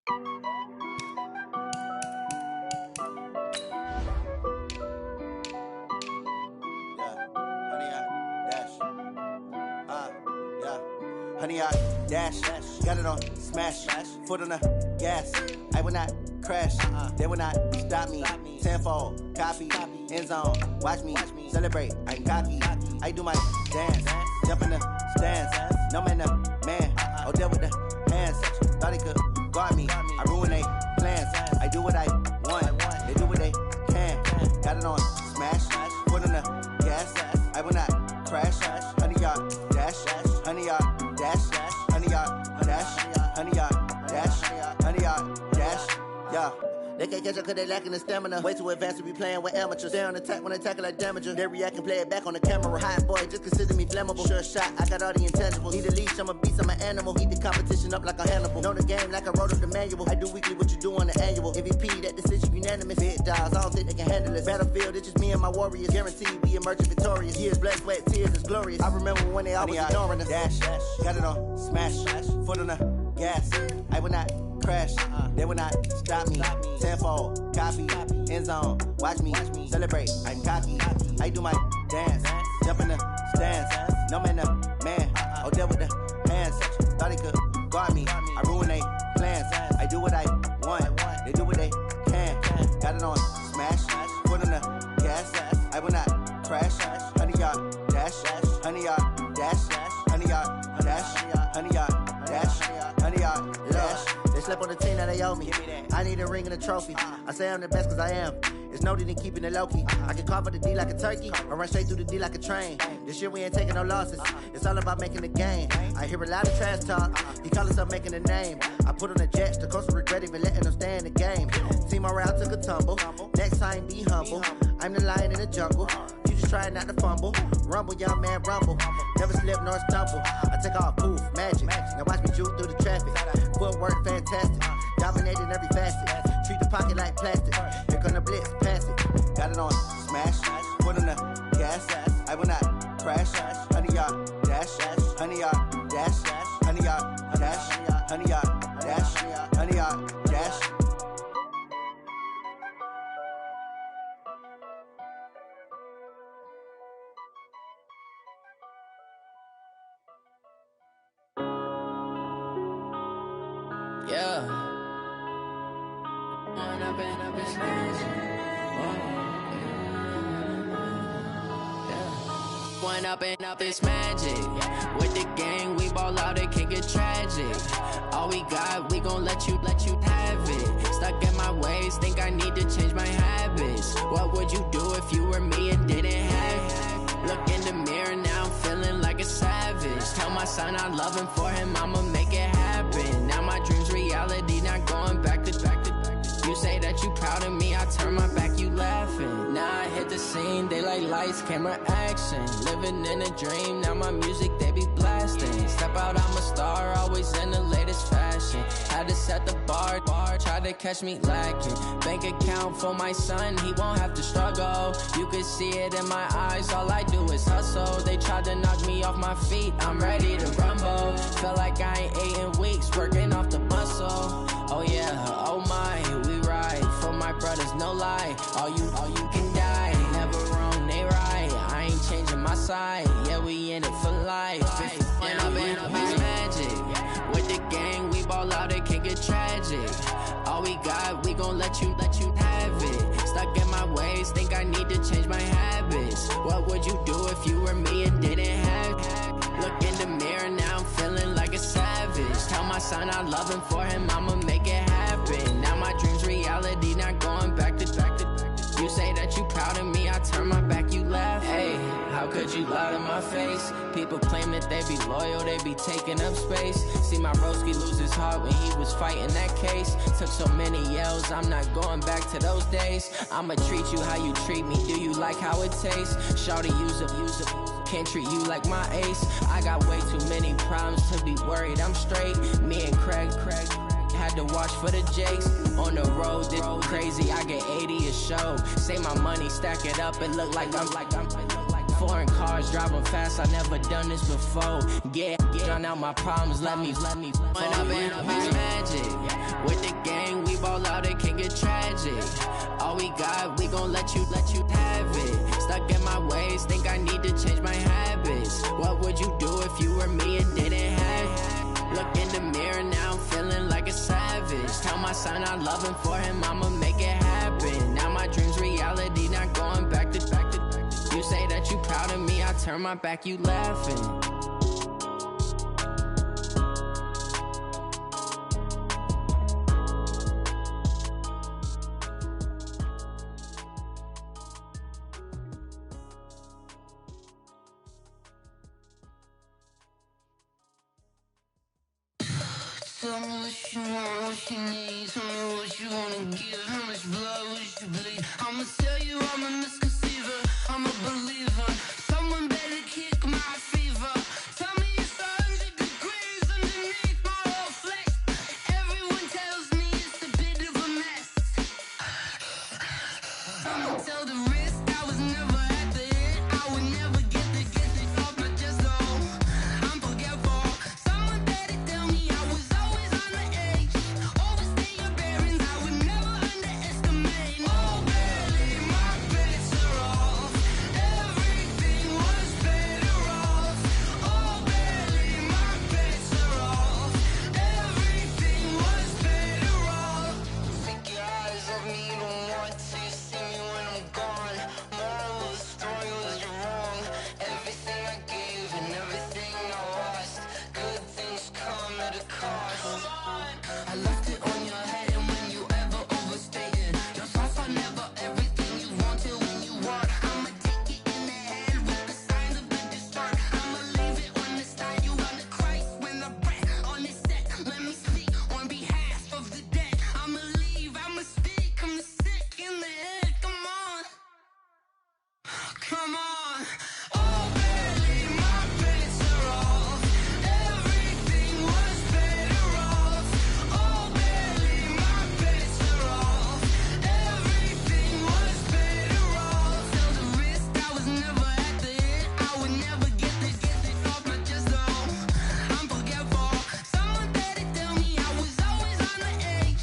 Honey, I dash, got it on smash, foot on the gas. I will not crash, they will not stop me. Tenfold, copy, end zone, watch me celebrate. I'm cocky, I do my dance, jump in the stands. No man, the man, oh deal with the hands. Thought he could guard me, I ruin they plans. I do what I want, they do what they can. Got it on smash, foot on the gas. I will not crash, honey, y'all dash, honey, y'all dash, honey, y'all dash, honey, y'all dash, honey, y'all dash, yeah. They can't catch up cause they lacking the stamina. Way too advanced to be playing with amateurs. Stay on attack when they tackle like damager. They react and play it back on the camera. Hot boy, just consider me flammable. Sure shot, I got all the intangibles. Need a leash, I'm a beast, I'm an animal. Heat the competition up like a Hannibal. Know the game like I wrote up the manual. I do weekly what you do on the annual. MVP, that decision unanimous. Big dogs, I don't think they can handle it. Battlefield, it's just me and my warriors. Guaranteed we emerging victorious. Years, blood, sweat, tears, it's glorious. I remember when they always ignoring us. Dash, got it on smash, foot on the gas. I will not crash, they will not stop me. Tenfold, copy, end zone, watch me celebrate. I'm cocky, I do my dance, jump in the stands. No man, the man, oh deal with the hands. Thought he could guard me, I ruin they plans. I do what I want, they do what they can. Got it on smash, foot on the gas. I will not crash, honey, y'all dash, honey, y'all dash, honey, y'all dash, honey, y'all dash, honey, y'all dash. They slept on the team that they owe me. I need a ring and a trophy. I say I'm the best cause I am. It's no need in keeping it low-key. I can carve up the D like a turkey or run straight through the D like a train. This year we ain't taking no losses. It's all about making the game. I hear a lot of trash talk. He call himself making a name. I put on the jets. The coach will regret even letting them stay in the game. Team around took a tumble. Next time be humble. I'm the lion in the jungle. You just try not to fumble. Rumble, young man, rumble. Never slip nor stumble. I take off, poof, magic. Now watch me juke through the traffic. Footwork fantastic. Dominating every facet. Treat the pocket like plastic. Here come the blitz, pass it. Got it on smash, foot on the gas. I will not crash, honey, y'all dash, honey, y'all dash, honey, y'all dash, honey, y'all dash, honey, y'all dash. Yeah. One up and up is magic. With the gang, we ball out, it can get tragic. All we got, we gon' let you have it. Stuck in my ways, think I need to change my habits. What would you do if you were me and didn't have it? Look in the mirror, now I'm feeling like a savage. Tell my son I love him, for him I'ma make it happen. Now my dream's reality, not going back to. You say that you proud of me, I turn my back, you laughing. Now I hit the scene, they like lights, camera, action. Living in a dream, now my music, they be blasting. Step out, I'm a star, always in the latest fashion. Had to set the bar, try to catch me lacking. Bank account for my son, he won't have to struggle. You could see it in my eyes, all I do is hustle. They tried to knock me off my feet, I'm ready to rumble. Feel like I ain't ate in weeks, working off the muscle. Oh yeah, oh my, we ride for my brothers, no lie. All you can die, never wrong, they right. I ain't changing my side, yeah, we in it for life. And up is magic. With the gang, we ball out, it can get tragic. All we got, we gon' let you have it. Stuck in my ways, think I need to change my habits. What would you do if you were me and didn't have it? Look in the mirror, now I'm feeling like a savage. Tell my son I love him, for him I'ma make it happen. Now my dream's reality, not going back to. You say that you proud of me, I turn my back, you laugh. Hey, how could you lie to my face? People claim that they be loyal, they be taking up space. See my broski lose his heart when he was fighting that case. Took so many yells, I'm not going back to those days. I'ma treat you how you treat me, do you like how it tastes? Shawty, use up, can't treat you like my ace. I got way too many problems to be worried, I'm straight. Me and Craig had to watch for the Jakes. On the road, this crazy, I get 80 a show. Say my money, stack it up, it look like I'm foreign cars, driving fast, I never done this before. Drown out my problems, let me. When up and up is magic. With the got, we gon' let you have it. Stuck in my ways, think I need to change my habits. What would you do if you were me and didn't have it? Look in the mirror, now I'm feeling like a savage. Tell my son I love him, for him I'ma make it happen. Now my dream's reality, not going back to. You say that you proud of me, I turn my back, you laughing. Tell me what you want, what you need. Tell me what you wanna give. How much blood would you bleed? I'ma tell you I'm a misconceiver, I'm a believer. Someone better kick my fever. Tell me it's 100 degrees underneath my whole flesh. Everyone tells me it's a bit of a mess. I'ma tell the risk I was never at the end. I would never get it off my chest, though. I'm forgetful. Someone better tell me I was always on the edge. Overstay your bearings, I would never underestimate. Oh, barely, my bets are off. Everything was better off. Oh, barely, my bets are off. Everything was better off. Take your eyes off me, you don't want to see me when I'm gone. Moral of the story was you're wrong. Everything I gave and everything I lost. Good things come at a cost. I left it on your head, and when you ever overstated, your thoughts are never everything you wanted when you want. I'ma take it in the head with the signs of the distort. I'ma leave it on the side. You on the Christ when the breath on this set. Let me speak on behalf of the dead. I'ma leave, I'ma speak. I'm the sick in the head. Come on, come on. Oh, barely, my bets are off. Everything was better off. Oh, barely, my bets are off. Everything was better off. Tell the risk I was never at the end. I would never get it off my chest, though. I'm forgetful. Someone better tell me I was always on the edge.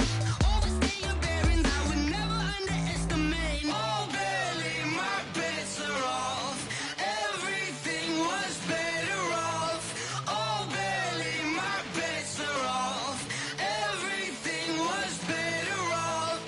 Overstay your bearings, I would never underestimate. Oh, barely, my bets are off. Everything was better off. Oh, barely, my bets are off. Everything was better off.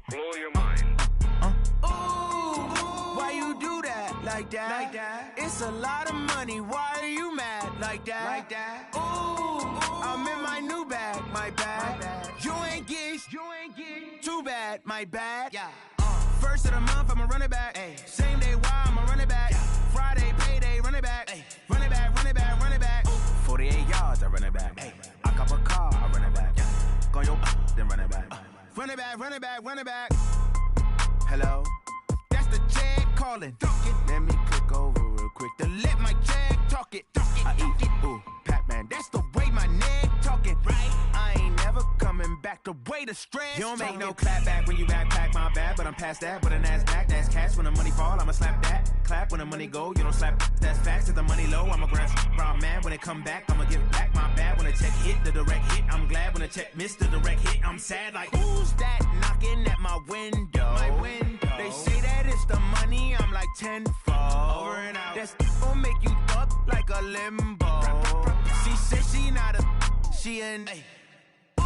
Blow your mind. Ooh, why you do that? Like that? Like that? It's a lot of money. Why are you mad? Like that? Like that? Ooh, I'm in my new bag. My bad. You ain't get. Too bad. My bad. Yeah. First of the month, I'ma run it back. Ay. Same day, why I'ma run it back. Yeah. Friday, payday, run it back. Ay. Run it back, run it back, run it back. Ooh. 48 yards, I run it back. Ay. I cop a car, I run it back. Yeah. Go your then run it back. Run it back, run it back, run it back. Hello? That's the jag calling. Let me click over real quick to let my jag talk it. I eat it, ooh, Pac-Man. That's the way my neck talking. Right? I ain't never coming back. The way the stress. You don't make no clap back when you backpack, my bad. But I'm past that. With a NASDAQ, that's cash. When the money fall, I'ma slap that. Clap when the money go, you don't slap. That's facts. If the money low, I'ma grab brown man. When it come back, I'ma give back my bad. When the check hit, the direct hit. I'm glad when the check missed the direct hit. I'm sad like, who's that knocking at my window? My window. They say that it's the money, I'm like tenfold. Over and out. That's gon' make you up like a limbo. She said she not a, she an. Ooh,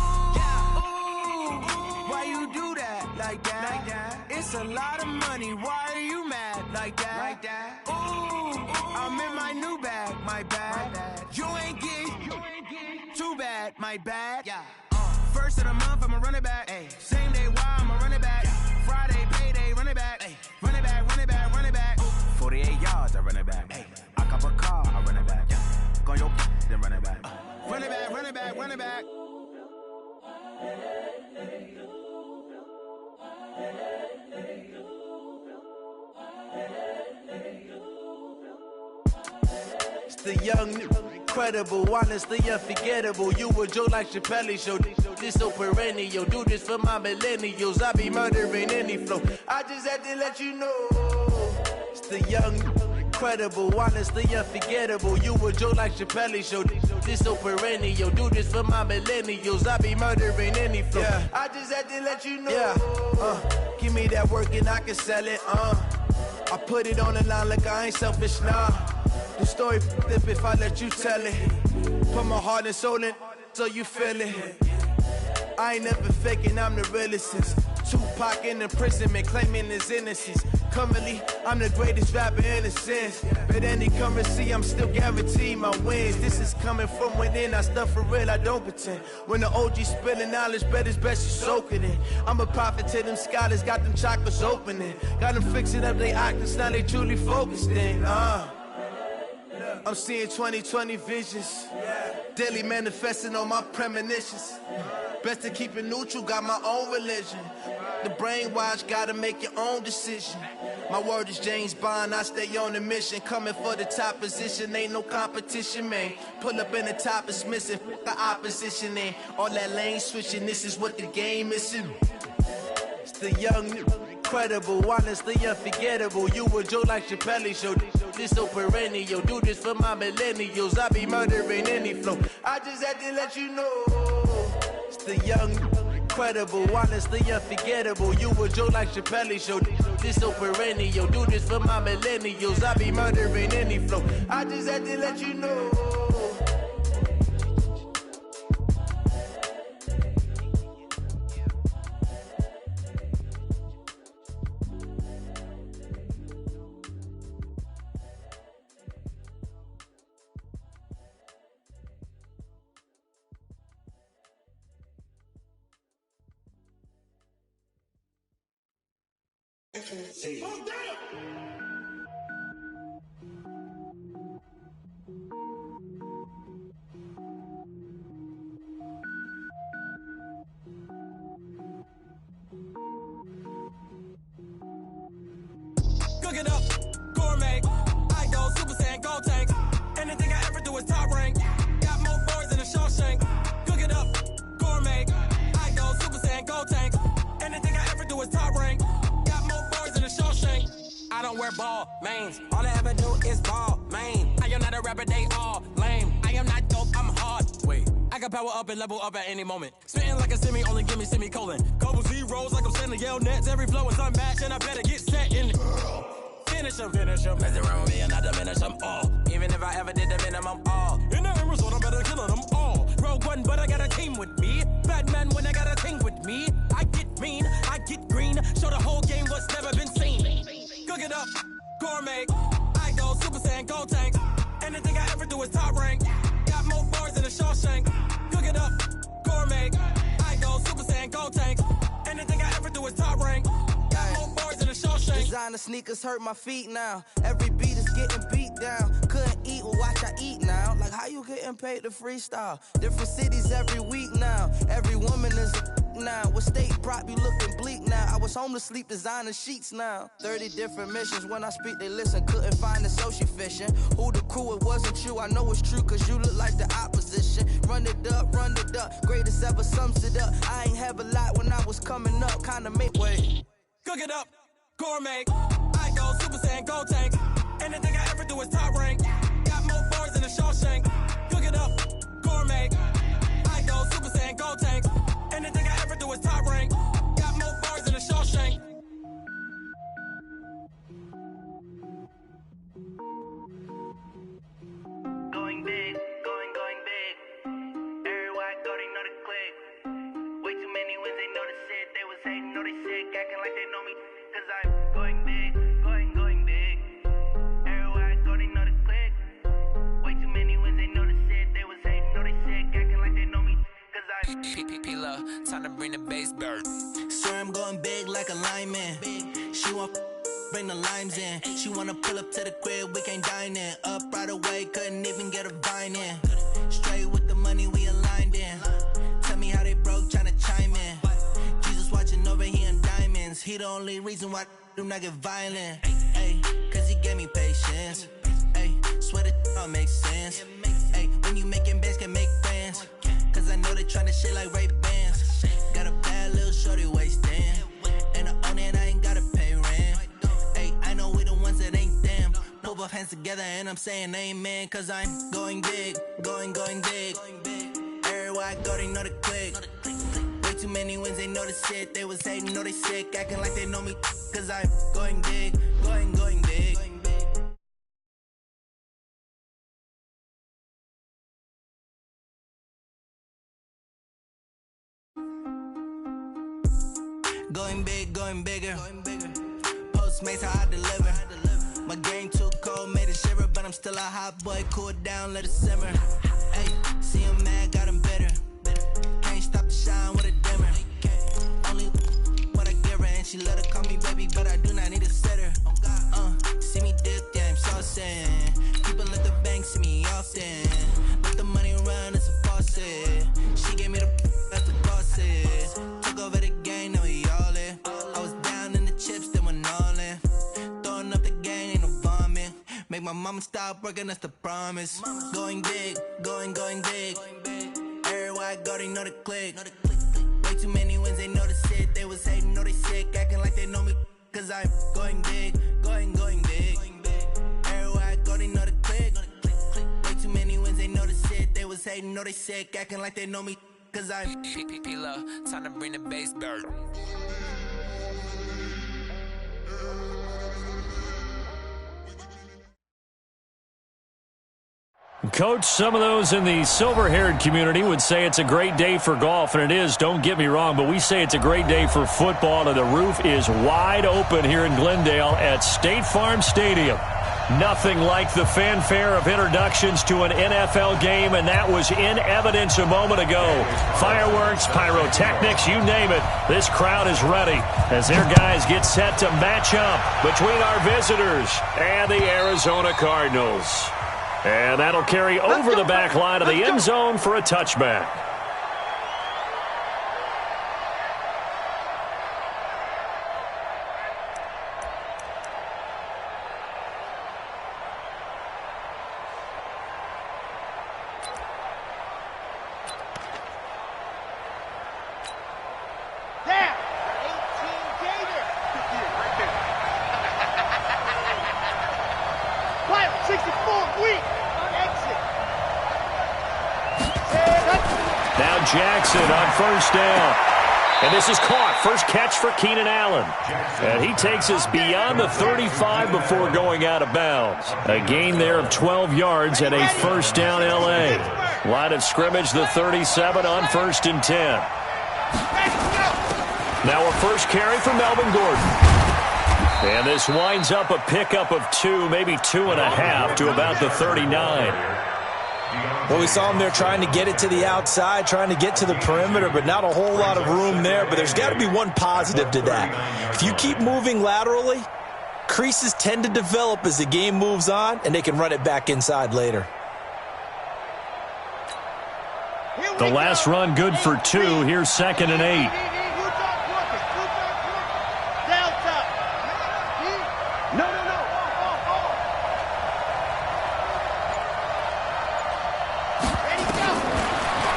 why you do that? Like that? Like that? It's a lot of money. Why are you mad? Like that? Like that? Ooh, I'm in my new bag. My bad. You ain't get. Too bad. My bad. Yeah. First of the month, I'ma run it back. Ay. Same day, why I'ma run it back. Friday, payday, run it back. Ay. Run it back, run it back, run it back. 48 yards, I run it back. Ay. I cop a car, I run it back. Go your then run it back. Run it back, run it back, run it back. It's the young nigga. incredible, honestly unforgettable. You a joke like Chappelle Show. This so perennial, do this for my millennials. I be murdering any flow. I just had to let you know. It's the young, incredible, honestly unforgettable. You a joke like Chappelle Show. This so perennial, do this for my millennials. I be murdering any flow. Yeah. I just had to let you know. Yeah. Give me that work and I can sell it. I put it on the line like I ain't selfish, nah. The story flip if I let you tell it. Put my heart and soul in so you feel it. I ain't never faking, I'm the realest since Tupac in imprisonment, claiming his innocence. Currently, I'm the greatest rapper in a sense. But any currency, I'm still guaranteed my wins. This is coming from within, I stuff for real, I don't pretend. When the OG spilling knowledge, bet it's best you soak it in. I'm a prophet to them scholars, got them chakras opening. Got them fixing up their octaves, now they truly focused in. I'm seeing 2020 visions. Daily manifesting on my premonitions. Best to keep it neutral, got my own religion. The brainwash, gotta make your own decision. My word is James Bond, I stay on the mission. Coming for the top position, ain't no competition, man. Pull up in the top is missing, the opposition in. All that lane switching, this is what the game is. It's the young, incredible, honestly unforgettable. You a joke like Chappelle Show. This so perennial, do this for my millennials. I be murdering any flow. I just had to let you know. It's the young, incredible, honestly unforgettable. You a joke like Chappelle Show. This so perennial, do this for my millennials. I be murdering any flow. I just had to let you know. Cook it up, gourmet. I go Super Saiyan, go tank. Anything I ever do is top rank. Got more boys than a Shawshank. Cook it up, gourmet. I go Super Saiyan, go tank. Anything I ever do is top rank. Got more boys than a Shawshank. I don't wear ball mains. All I ever do is ball main. I am not a rapper, they all lame. I am not dope, I'm hard. Wait, I can power up and level up at any moment. Spitting like a semi, only give me semicolon. Couple zeros like I'm sending yell nets. Every flow is unmatched and I better get set in it. Finish them. Mess around with me and I diminish them all. Even if I ever did the minimum all. In the end result, I'm better killing them all. Rogue One, but I got a team with me. Batman when I got a team with me. I get mean, I get green. Show the whole game what's never been seen. Cook it up, gourmet. I go Super Saiyan, go tank. Anything I ever do is top rank. Got more bars than a Shawshank. Cook it up, gourmet. I go Super Saiyan, go tank. Anything I ever do is top rank. Got more bars than a Shawshank. Designer sneakers hurt my feet now. Every beat is getting beat down. Couldn't eat, well watch I eat now. Like how you getting paid to freestyle? Different cities every week now. Every woman is a now. What state prop you looking bleak now? I was home to sleep designing sheets now. 30 different missions. When I speak they listen. Couldn't find the social fishing. Who the crew? It wasn't you. I know it's true cause you look like the opposition. Run it up. Greatest ever sums it up. I ain't have a lot when I was coming up. Kinda make way. Cook it up, gourmet. I go Super Saiyan, go tank. Anything I ever do is top rank. Got more bars than a Shawshank. Cook it up, gourmet. I go Super Saiyan, go tank. Anything I ever do is top rank. Got more bars than a Shawshank. Going big, going big. Everywhere I go, they know the click. Way too many wins, they know the shit. They was hating, know they sick, acting like they know me. Cause I'm going big, going big. Everywhere I go, they know the click. Way too many wins, they know the shit. They was hating, know they sick, acting like they know me. Cause I'm P-Love, time to bring the bass bird. Swear I'm going big like a lineman. She want bring the limes in. She wanna pull up to the crib, we can't dine in. Up right away, couldn't even get a vine in. Straight with the money, we aligned in. Tell me how they broke, tryna chime in. Jesus watching over here in diamonds. He the only reason why do not get violent. Ay, cause he gave me patience. Ay, swear that all makes sense. Ay, we when you making bands can make fans. Cause I know they tryna shit like Ray-Bans. Got a bad little shorty wasting. And I own it, I ain't gotta pay rent. Hey, I know we the ones that ain't them. Pull both hands together and I'm saying amen. Cause I'm going big, going big. Everywhere I go, they know the click. Way too many wins, they know the shit. They was hating, know they sick, acting like they know me. Cause I'm going big, going big. Going big, going bigger. Postmates, how I deliver. My game too cold, made it shiver, but I'm still a hot boy. Cool it down, let it simmer. Hey, see him mad, got him bitter. Can't stop the shine with a dimmer. Only what I give her, and she let her call me baby, but I do not need a sitter. See me dick, yeah, I'm saucing. People at the bank see me often. Let the money run, it's a faucet. She gave me the that's the bosses. Took over the game, now we all in. I was down in the chips, then went all in. Throwing up the gang, ain't no vomit. Make my mama stop working, that's the promise. Going big, going big. Everywhere I go, they know the click. Way too many wins, they know the shit. They was hating, know they sick, acting like they know me. Cause I'm going big, going big. Everywhere I go, they know the click. Way too many wins, they know the shit. They was hating, know they sick, acting like they know me. Cause I'm P-P-P-Love, time to bring the bass bird. Coach, some of those in the silver-haired community would say it's a great day for golf, and it is, don't get me wrong, but we say it's a great day for football, and the roof is wide open here in Glendale at State Farm Stadium. Nothing like the fanfare of introductions to an NFL game, and that was in evidence a moment ago. Fireworks, pyrotechnics, you name it. This crowd is ready as their guys get set to match up between our visitors and the Arizona Cardinals. And that'll carry over the back line of the end zone for a touchback. Jackson on first down. And this is caught. First catch for Keenan Allen. And he takes us beyond the 35 before going out of bounds. A gain there of 12 yards and a first down L.A. Line of scrimmage, the 37 on 1st and 10. Now a first carry for Melvin Gordon. And this winds up a pickup of 2, maybe 2.5 to about the 39. Well, we saw him there trying to get it to the outside, trying to get to the perimeter, but not a whole lot of room there. But there's got to be one positive to that. If you keep moving laterally, creases tend to develop as the game moves on, and they can run it back inside later. The last run good for 2. Here's 2nd and 8.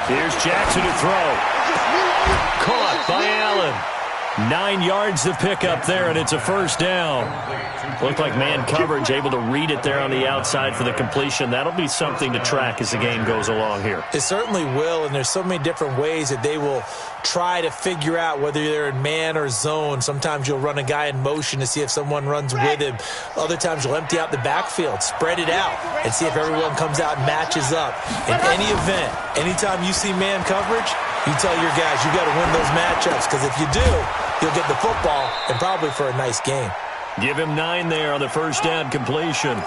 Here's Jackson to throw. Caught by Allen. 9 yards to pick up there, and it's a first down. Looked like man coverage, able to read it there on the outside for the completion. That'll be something to track as the game goes along here. It certainly will, and there's so many different ways that they will try to figure out whether they're in man or zone. Sometimes you'll run a guy in motion to see if someone runs with him. Other times you'll empty out the backfield, spread it out, and see if everyone comes out and matches up. In any event, anytime you see man coverage, you tell your guys you got to win those matchups, because if you do, you'll get the football and probably for a nice game. Give him 9 there on the first down completion.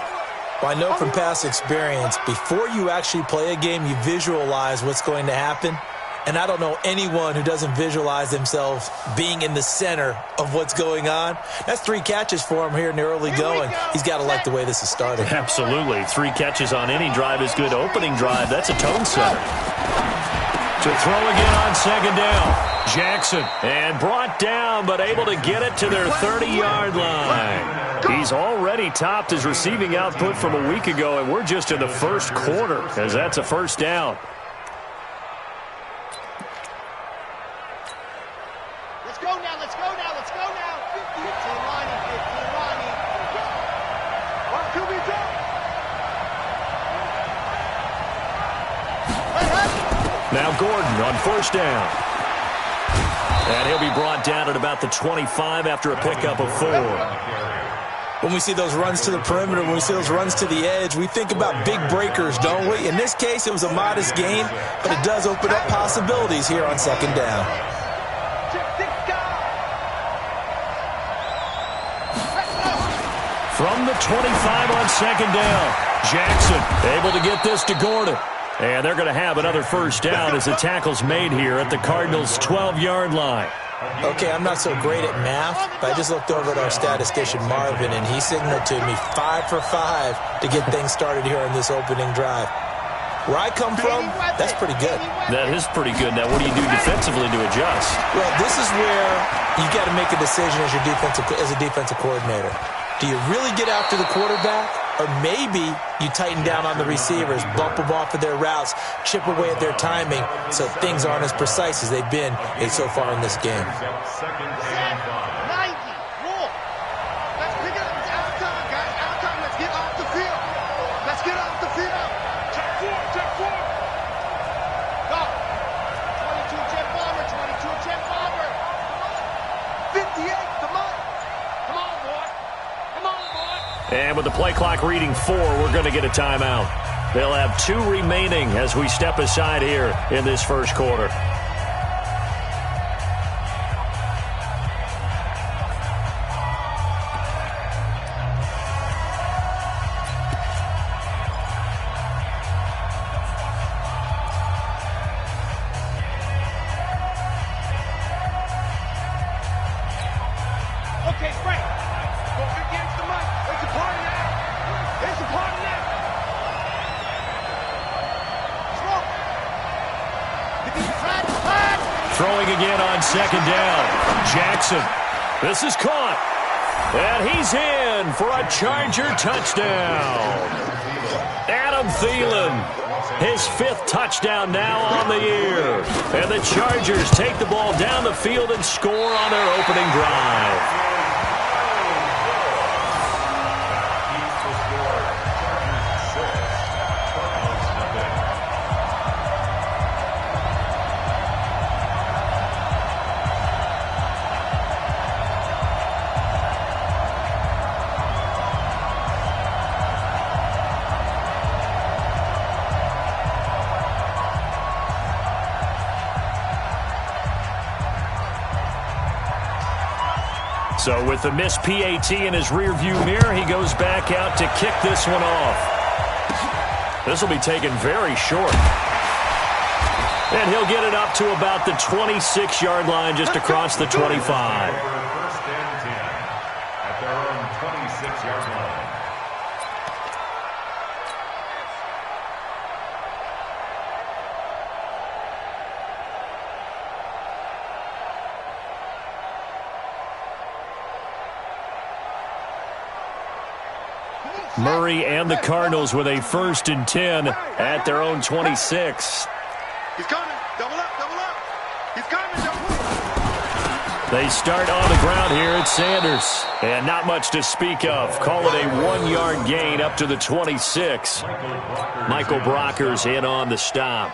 Well, I know from past experience, before you actually play a game, you visualize what's going to happen. And I don't know anyone who doesn't visualize themselves being in the center of what's going on. That's 3 catches for him here in the early going. He's got to like the way this is starting. Absolutely. 3 catches on any drive is good. Opening drive, that's a tone setter. To throw again on second down. Jackson, and brought down, but able to get it to their 30-yard line. He's already topped his receiving output from a week ago, and we're just in the first quarter, as that's a first down. Let's go now, let's go now, let's go now. 15 Lonnie, 15 Lonnie. What can we do? Now Gordon on first down. And he'll be brought down at about the 25 after a pickup of 4. When we see those runs to the perimeter, when we see those runs to the edge, we think about big breakers, don't we? In this case, it was a modest gain, but it does open up possibilities here on second down. From the 25 on second down, Jackson able to get this to Gordon. And they're going to have another first down as the tackle's made here at the Cardinals' 12-yard line. Okay, I'm not so great at math, but I just looked over at our statistician, Marvin, and he signaled to me 5 for 5 to get things started here on this opening drive. Where I come from, that's pretty good. That is pretty good. Now, what do you do defensively to adjust? Well, this is where you got to make a decision as a defensive coordinator. Do you really get after the quarterback? Or maybe you tighten down on the receivers, bump them off of their routes, chip away at their timing so things aren't as precise as they've been so far in this game. 90, roll. Let's pick it up. It's our time, guys. Our time. Let's get off the field. Let's get off the field. Check 4. Go. 22 jet bomber, 22 jet bomber. 58, come on. Come on, boy. Come on, boy. And with the play clock reading 4, we're going to get a timeout. They'll have 2 remaining as we step aside here in this first quarter. Okay, Frank. Go against the mic. It's a party now. It's a party now. Smoke. Throwing again on second down. Jackson. This is caught. And he's in for a Charger touchdown. Adam Thielen. His 5th touchdown now on the year. And the Chargers take the ball down the field and score on their opening drive. So with the missed PAT in his rearview mirror, he goes back out to kick this one off. This will be taken very short. And he'll get it up to about the 26-yard line just across the 25. First and 10 at their own 26-yard line. Murray and the Cardinals with a 1st and 10 at their own 26. He's coming. Double up. He's coming. Double up. They start on the ground here at Sanders. And not much to speak of. Call it a 1-yard gain up to the 26. Michael Brocker's in on the stop.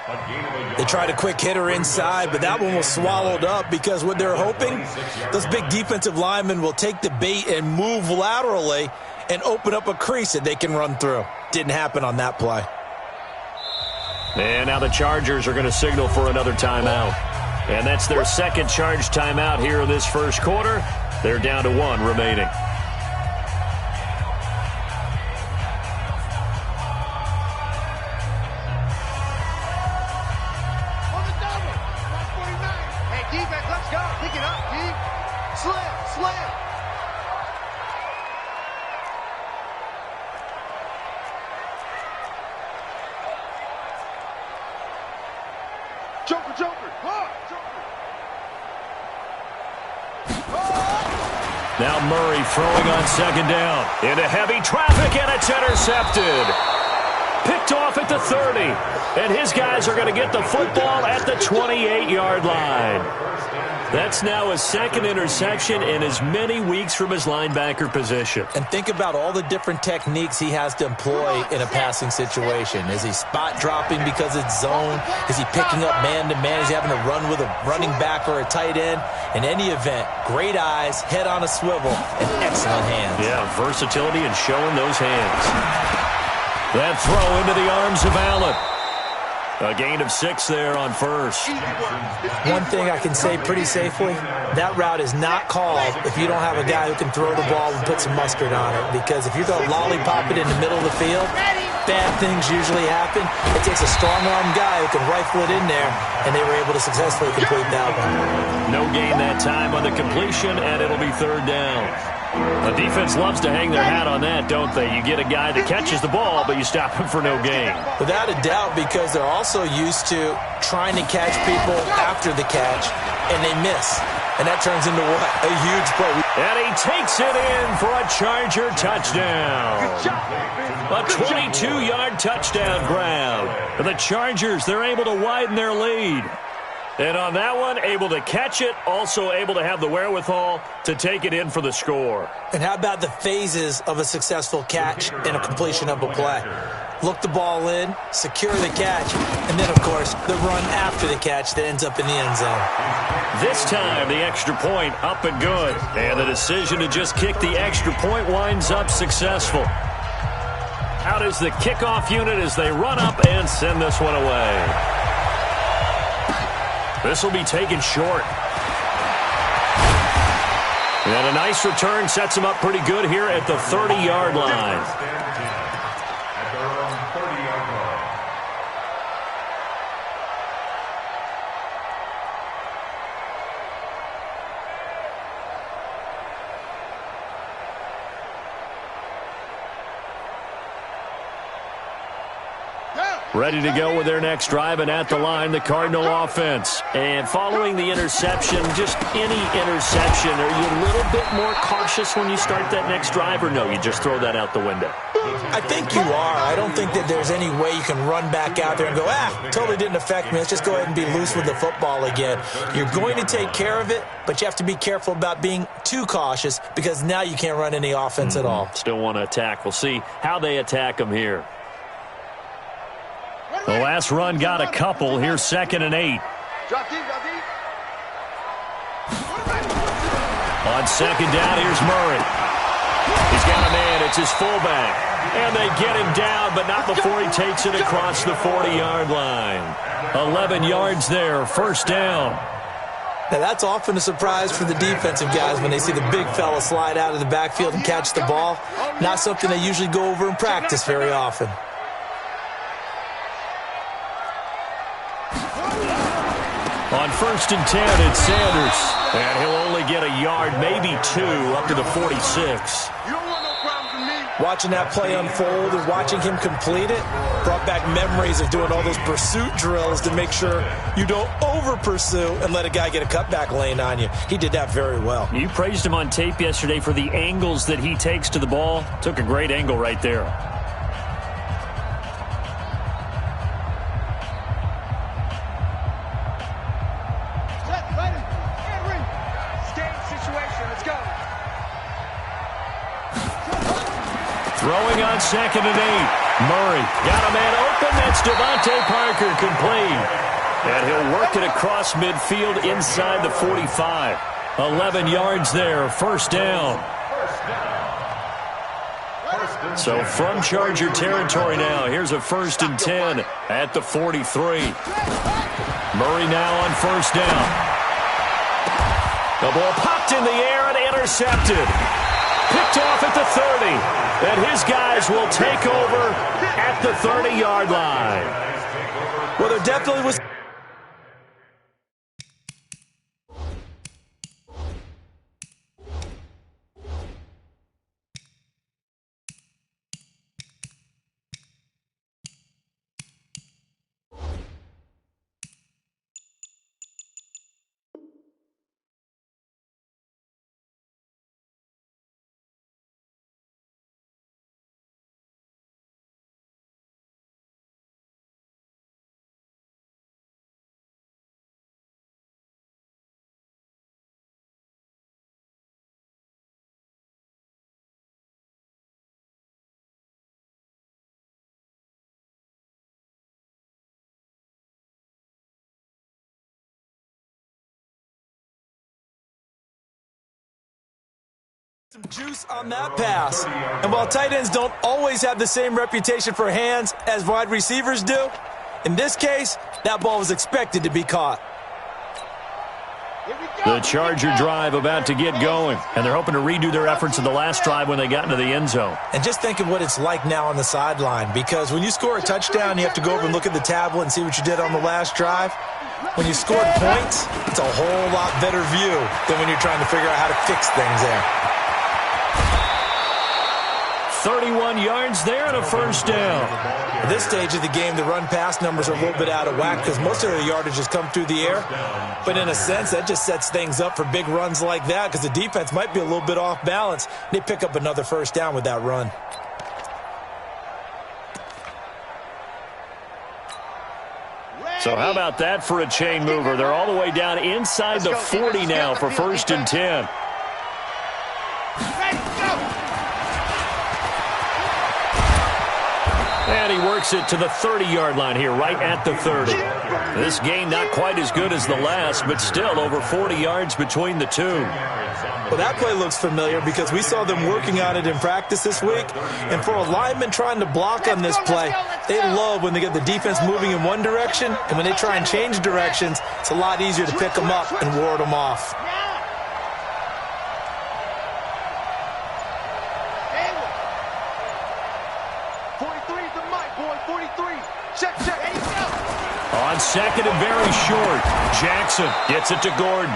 They tried a quick hitter inside, but that one was swallowed up because what they're hoping, those big defensive linemen will take the bait and move laterally and open up a crease that they can run through. Didn't happen on that play. And now the Chargers are going to signal for another timeout. And that's their 2nd charge timeout here in this first quarter. They're down to 1 remaining. On the double. 149. Hey, defense, let's go. Pick it up, D. Slam. Joker. Now Murray throwing on second down. Into heavy traffic, and it's intercepted. Picked off at the 30. And his guys are going to get the football at the 28-yard line. That's now his second interception in as many weeks from his linebacker position. And think about all the different techniques he has to employ in a passing situation. Is he spot dropping because it's zone? Is he picking up man-to-man? Is he having to run with a running back or a tight end? In any event, great eyes, head on a swivel, and excellent hands. Yeah, versatility and showing those hands. That throw into the arms of Allen. A gain of 6 there on first. One thing I can say pretty safely, that route is not called if you don't have a guy who can throw the ball and put some mustard on it. Because if you're going to lollipop it in the middle of the field, bad things usually happen. It takes a strong-arm guy who can rifle it in there, and they were able to successfully complete that one. No gain that time on the completion, and it'll be third down. The defense loves to hang their hat on that, don't they? You get a guy that catches the ball, but you stop him for no gain. Without a doubt, because they're also used to trying to catch people after the catch, and they miss. And that turns into what? A huge play. And he takes it in for a Charger touchdown. A 22-yard touchdown grab. And the Chargers, they're able to widen their lead. And on that one, able to catch it, also able to have the wherewithal to take it in for the score. And how about the phases of a successful catch and a completion of a play? Look the ball in, secure the catch, and then, of course, the run after the catch that ends up in the end zone. This time, the extra point up and good. And the decision to just kick the extra point winds up successful. Out is the kickoff unit as they run up and send this one away. This will be taken short. And a nice return sets him up pretty good here at the 30-yard line. At their own 30-yard line. Ready to go with their next drive, and at the line, the Cardinal offense. And following the interception, just any interception, are you a little bit more cautious when you start that next drive, or no, you just throw that out the window? I think you are. I don't think that there's any way you can run back out there and go, totally didn't affect me. Let's just go ahead and be loose with the football again. You're going to take care of it, but you have to be careful about being too cautious because now you can't run any offense at all. Still want to attack. We'll see how they attack them here. The last run got a couple. Here's 2nd and 8. On second down, here's Murray. He's got a man. It's his fullback. And they get him down, but not before he takes it across the 40-yard line. 11 yards there, first down. Now, that's often a surprise for the defensive guys when they see the big fella slide out of the backfield and catch the ball. Not something they usually go over in practice very often. On 1st and 10, it's Sanders. And he'll only get a yard, maybe 2, up to the 46. Watching that play unfold and watching him complete it brought back memories of doing all those pursuit drills to make sure you don't over-pursue and let a guy get a cutback lane on you. He did that very well. You praised him on tape yesterday for the angles that he takes to the ball. Took a great angle right there. Throwing on 2nd and 8. Murray got a man open. That's Devontae Parker complete. And he'll work it across midfield inside the 45. 11 yards there, first down. So from Charger territory now, here's a 1st and 10 at the 43. Murray now on first down. The ball popped in the air and intercepted. Picked off at the 30. And his guys will take over at the 30-yard line. Well, there definitely was Juice on that pass. And while tight ends don't always have the same reputation for hands as wide receivers do, in this case, that ball was expected to be caught. The Charger drive about to get going, and they're hoping to redo their efforts in the last drive when they got into the end zone. And just think of what it's like now on the sideline, because when you score a touchdown, you have to go over and look at the tablet and see what you did on the last drive. When you scored points, it's a whole lot better view than when you're trying to figure out how to fix things there. 31 yards there and a first down. At this stage of the game, the run-pass numbers are a little bit out of whack because most of the yardage has come through the air. But in a sense, that just sets things up for big runs like that because the defense might be a little bit off balance. They pick up another first down with that run. So how about that for a chain mover? They're all the way down inside the 40 now for 1st and 10. And he works it to the 30-yard line here, right at the 30. This gain not quite as good as the last, but still over 40 yards between the two. Well, that play looks familiar because we saw them working on it in practice this week. And for a lineman trying to block on this play, they love when they get the defense moving in one direction. And when they try and change directions, it's a lot easier to pick them up and ward them off. On second and very short, Jackson gets it to Gordon.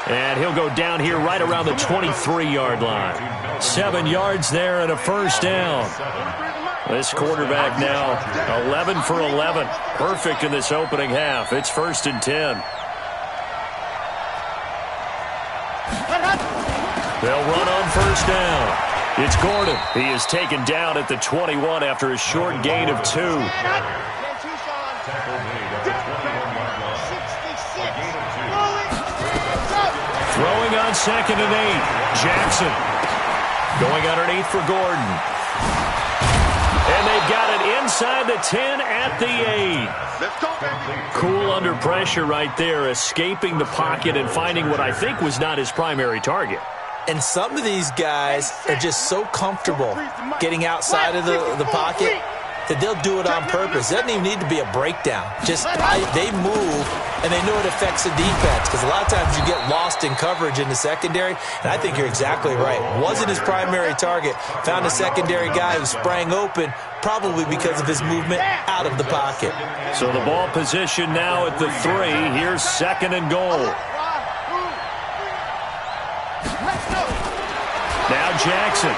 And he'll go down here right around the 23-yard line. 7 yards there and a first down. This quarterback now 11 for 11. Perfect in this opening half. It's 1st and 10. They'll run on first down. It's Gordon. He is taken down at the 21 after a short gain of 2. Throwing on 2nd and 8. Jackson going underneath for Gordon. And they've got it inside the 10 at the 8. Let's go, baby. Cool under pressure right there, escaping the pocket and finding what I think was not his primary target. And some of these guys are just so comfortable getting outside of the pocket that they'll do it on purpose. It doesn't even need to be a breakdown. Just they move, and they know it affects the defense because a lot of times you get lost in coverage in the secondary, and I think you're exactly right. Wasn't his primary target. Found a secondary guy who sprang open, probably because of his movement out of the pocket. So the ball position now at the 3. Here's 2nd and goal. Now Jackson.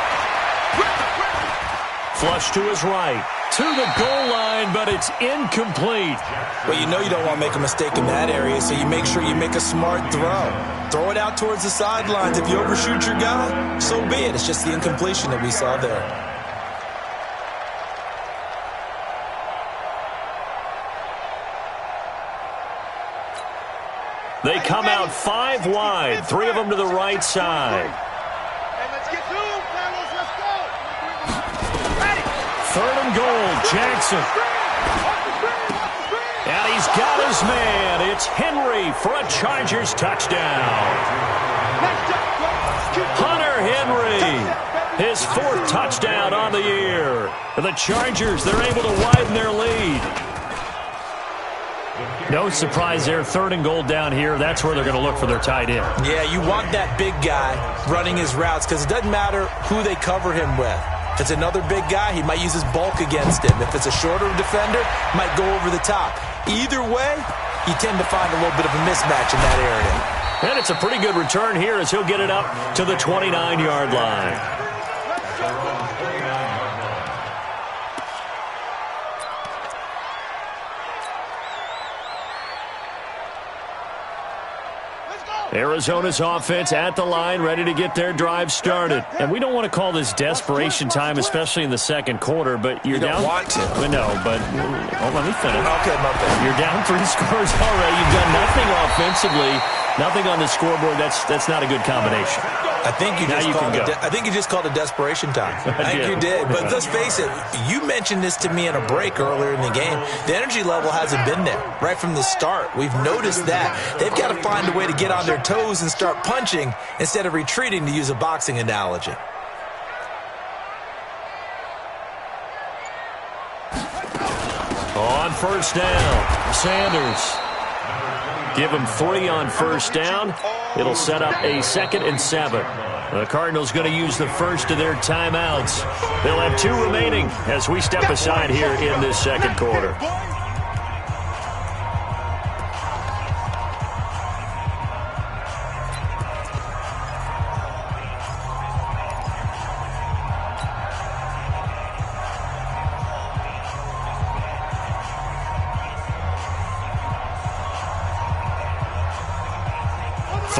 Flush to his right. To the goal line, but it's incomplete. Well, you know you don't want to make a mistake in that area, so you make sure you make a smart throw. Throw it out towards the sidelines. If you overshoot your guy, so be it. It's just the incompletion that we saw there. They come out 5 wide, 3 of them to the right side. Third and goal, Jackson. And he's got his man. It's Henry for a Chargers touchdown. Hunter Henry, his 4th touchdown on the year. And the Chargers, they're able to widen their lead. No surprise there, 3rd and goal down here. That's where they're going to look for their tight end. Yeah, you want that big guy running his routes because it doesn't matter who they cover him with. If it's another big guy, he might use his bulk against him. If it's a shorter defender, he might go over the top. Either way, you tend to find a little bit of a mismatch in that area. And it's a pretty good return here as he'll get it up to the 29-yard line. Arizona's offense at the line, ready to get their drive started. And we don't want to call this desperation time, especially in the second quarter, but you're down. You don't want to. No, but let me finish. Okay, my bad. You're down 3 scores already. You've done nothing offensively. Nothing on the scoreboard. That's not a good combination. I think you just called it desperation time. I think you did. But let's face it, you mentioned this to me in a break earlier in the game. The energy level hasn't been there right from the start. We've noticed that. They've got to find a way to get on their toes and start punching instead of retreating, to use a boxing analogy. On first down, Sanders. Give him 3 on first down. It'll set up a 2nd and 7. The Cardinals going to use the first of their timeouts. They'll have 2 remaining as we step aside here in this second quarter.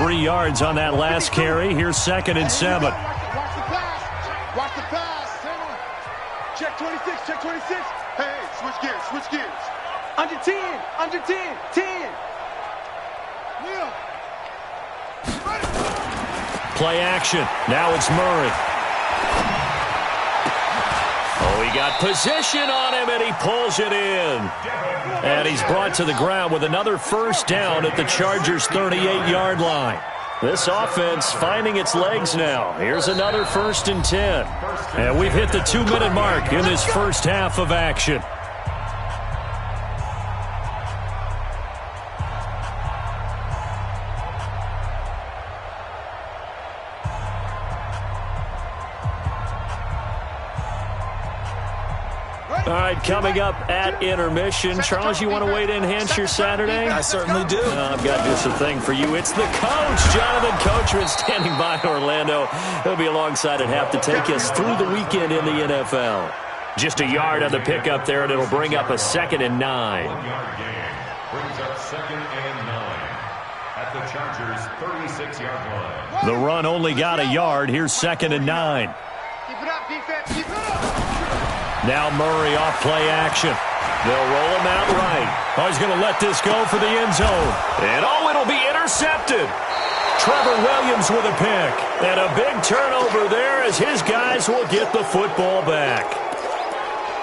Yards on that last carry. Here's 2nd and 7. Watch the pass. Watch the pass. Check 26. Check 26. Hey, switch gears. Switch gears. Under 10. Under 10. 10. Neil. Play action. Now it's Murray. Oh, he got position on him, and he pulls it in. And he's brought to the ground with another first down at the Chargers' 38-yard line. This offense finding its legs now. Here's another 1st and 10. And we've hit the 2-minute mark in this first half of action. All right, coming up at intermission. Charles, you want to wait in, enhance your Saturday? I certainly do. I've got just a thing for you. It's the coach, Jonathan Coachman, standing by Orlando. He'll be alongside at half to take us through the weekend in the NFL. Just a yard on the pickup there, and it'll bring up a 2nd and 9. 1-yard gain brings up 2nd and 9 at the Chargers' 36-yard line. The run only got a yard. Here's 2nd and 9. Keep it up, defense. Keep it up. Now Murray off play action. They'll roll him out right. Oh, he's going to let this go for the end zone. And it'll be intercepted. Trevor Williams with a pick. And a big turnover there as his guys will get the football back.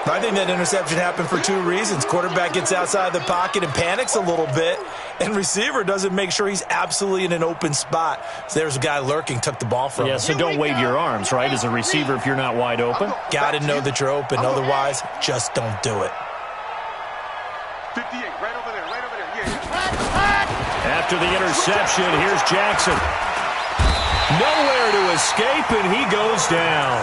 I think that interception happened for 2 reasons. Quarterback gets outside the pocket and panics a little bit, and receiver doesn't make sure he's absolutely in an open spot. So there's a guy lurking, took the ball from him. Yeah, so don't wave your arms, right, as a receiver if you're not wide open. Got to know that you're open. Otherwise, just don't do it. 58, right over there, right over there. Yeah. After the interception, here's Jackson. Nowhere to escape, and he goes down.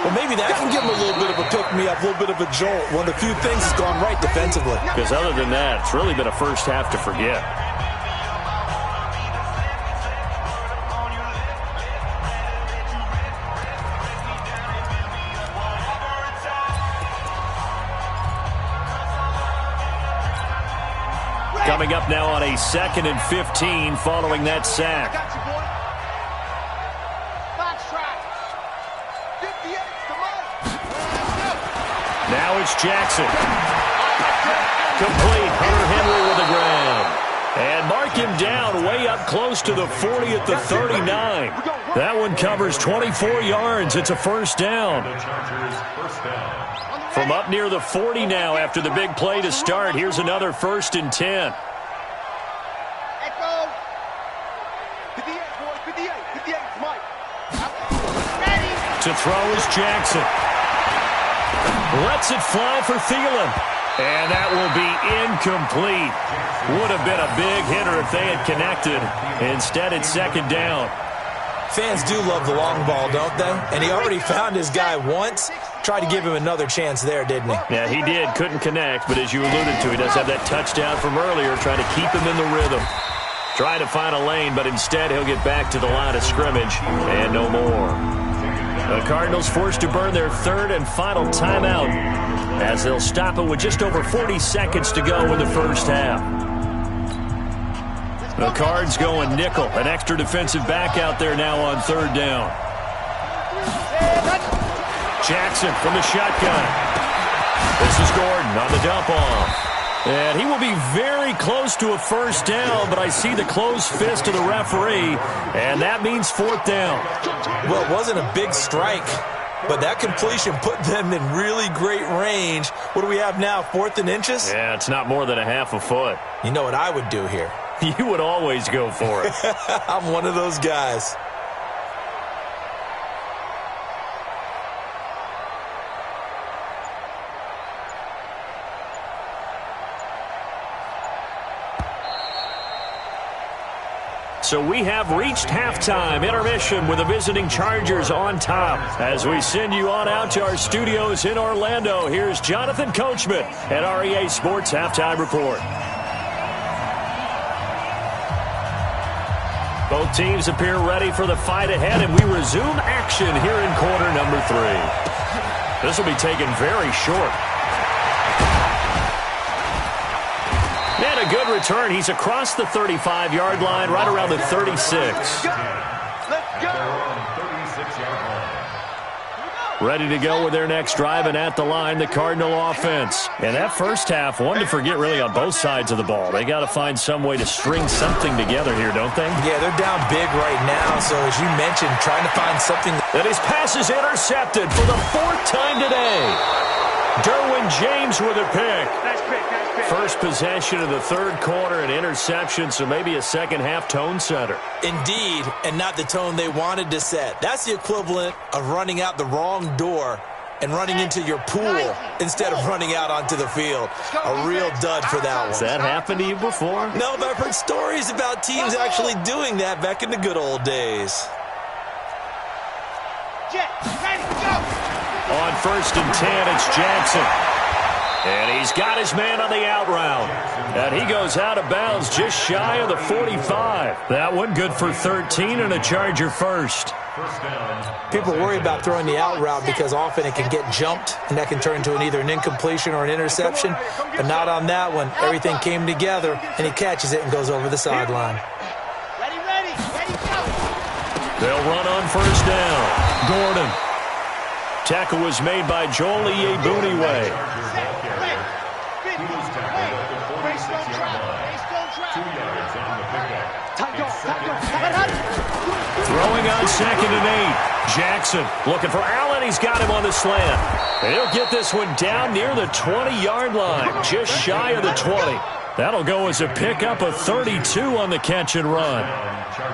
Well, maybe that can give him a little bit of a pick-me-up, a little bit of a jolt. One of the few things that's gone right defensively. Because other than that, it's really been a first half to forget. Coming up now on a 2nd and 15 following that sack. Now it's Jackson. Complete. Hunter Henry with the ground. And mark him down way up close to the 40 at the 39. That one covers 24 yards. It's a first down. From up near the 40 now after the big play to start. Here's another 1st and 10. To throw is Jackson. Lets it fly for Thielen. And that will be incomplete. Would have been a big hitter if they had connected. Instead, it's 2nd down. Fans do love the long ball, don't they? And he already found his guy once. Tried to give him another chance there, didn't he? Yeah, he did. Couldn't connect. But as you alluded to, he does have that touchdown from earlier, trying to keep him in the rhythm. Trying to find a lane, but instead he'll get back to the line of scrimmage and no more. The Cardinals forced to burn their 3rd and final timeout as they'll stop it with just over 40 seconds to go in the first half. The Cards going nickel, an extra defensive back out there now on 3rd down. Jackson from the shotgun. This is Gordon on the dump off. And he will be very close to a first down, but I see the closed fist of the referee, and that means fourth down. Well, it wasn't a big strike, but that completion put them in really great range. What do we have now, 4th and inches? Yeah, it's not more than a half a foot. You know what I would do here? You would always go for it. I'm one of those guys. So we have reached halftime, intermission with the visiting Chargers on top. As we send you on out to our studios in Orlando, here's Jonathan Coachman at REA Sports Halftime Report. Both teams appear ready for the fight ahead, and we resume action here in quarter number 3. This will be taken very short. And a good return. He's across the 35-yard line, right around the 36. Let's go. Ready to go with their next drive, and at the line, the Cardinal offense. And that first half, one to forget really on both sides of the ball. They got to find some way to string something together here, don't they? Yeah, they're down big right now, so as you mentioned, trying to find something. And his pass is intercepted for the 4th time today. Derwin James with a pick. First possession of the 3rd quarter, an interception, so maybe a second-half tone setter. Indeed, and not the tone they wanted to set. That's the equivalent of running out the wrong door and running into your pool instead of running out onto the field. A real dud for that one. Has that happened to you before? No, but I've heard stories about teams actually doing that back in the good old days. On 1st and 10, it's Jackson. And he's got his man on the out route. And he goes out of bounds just shy of the 45. That one good for 13 and a Charger first. People worry about throwing the out route because often it can get jumped, and that can turn into either an incompletion or an interception. But not on that one. Everything came together, and he catches it and goes over the sideline. Ready, go. They'll run on 1st down. Gordon. Tackle was made by Joel Iyiegbuniwe. Throwing on 2nd and 8. Jackson looking for Allen. He's got him on the slant. And he'll get this one down near the 20-yard line, just shy of the 20. That'll go as a pickup of 32 on the catch and run.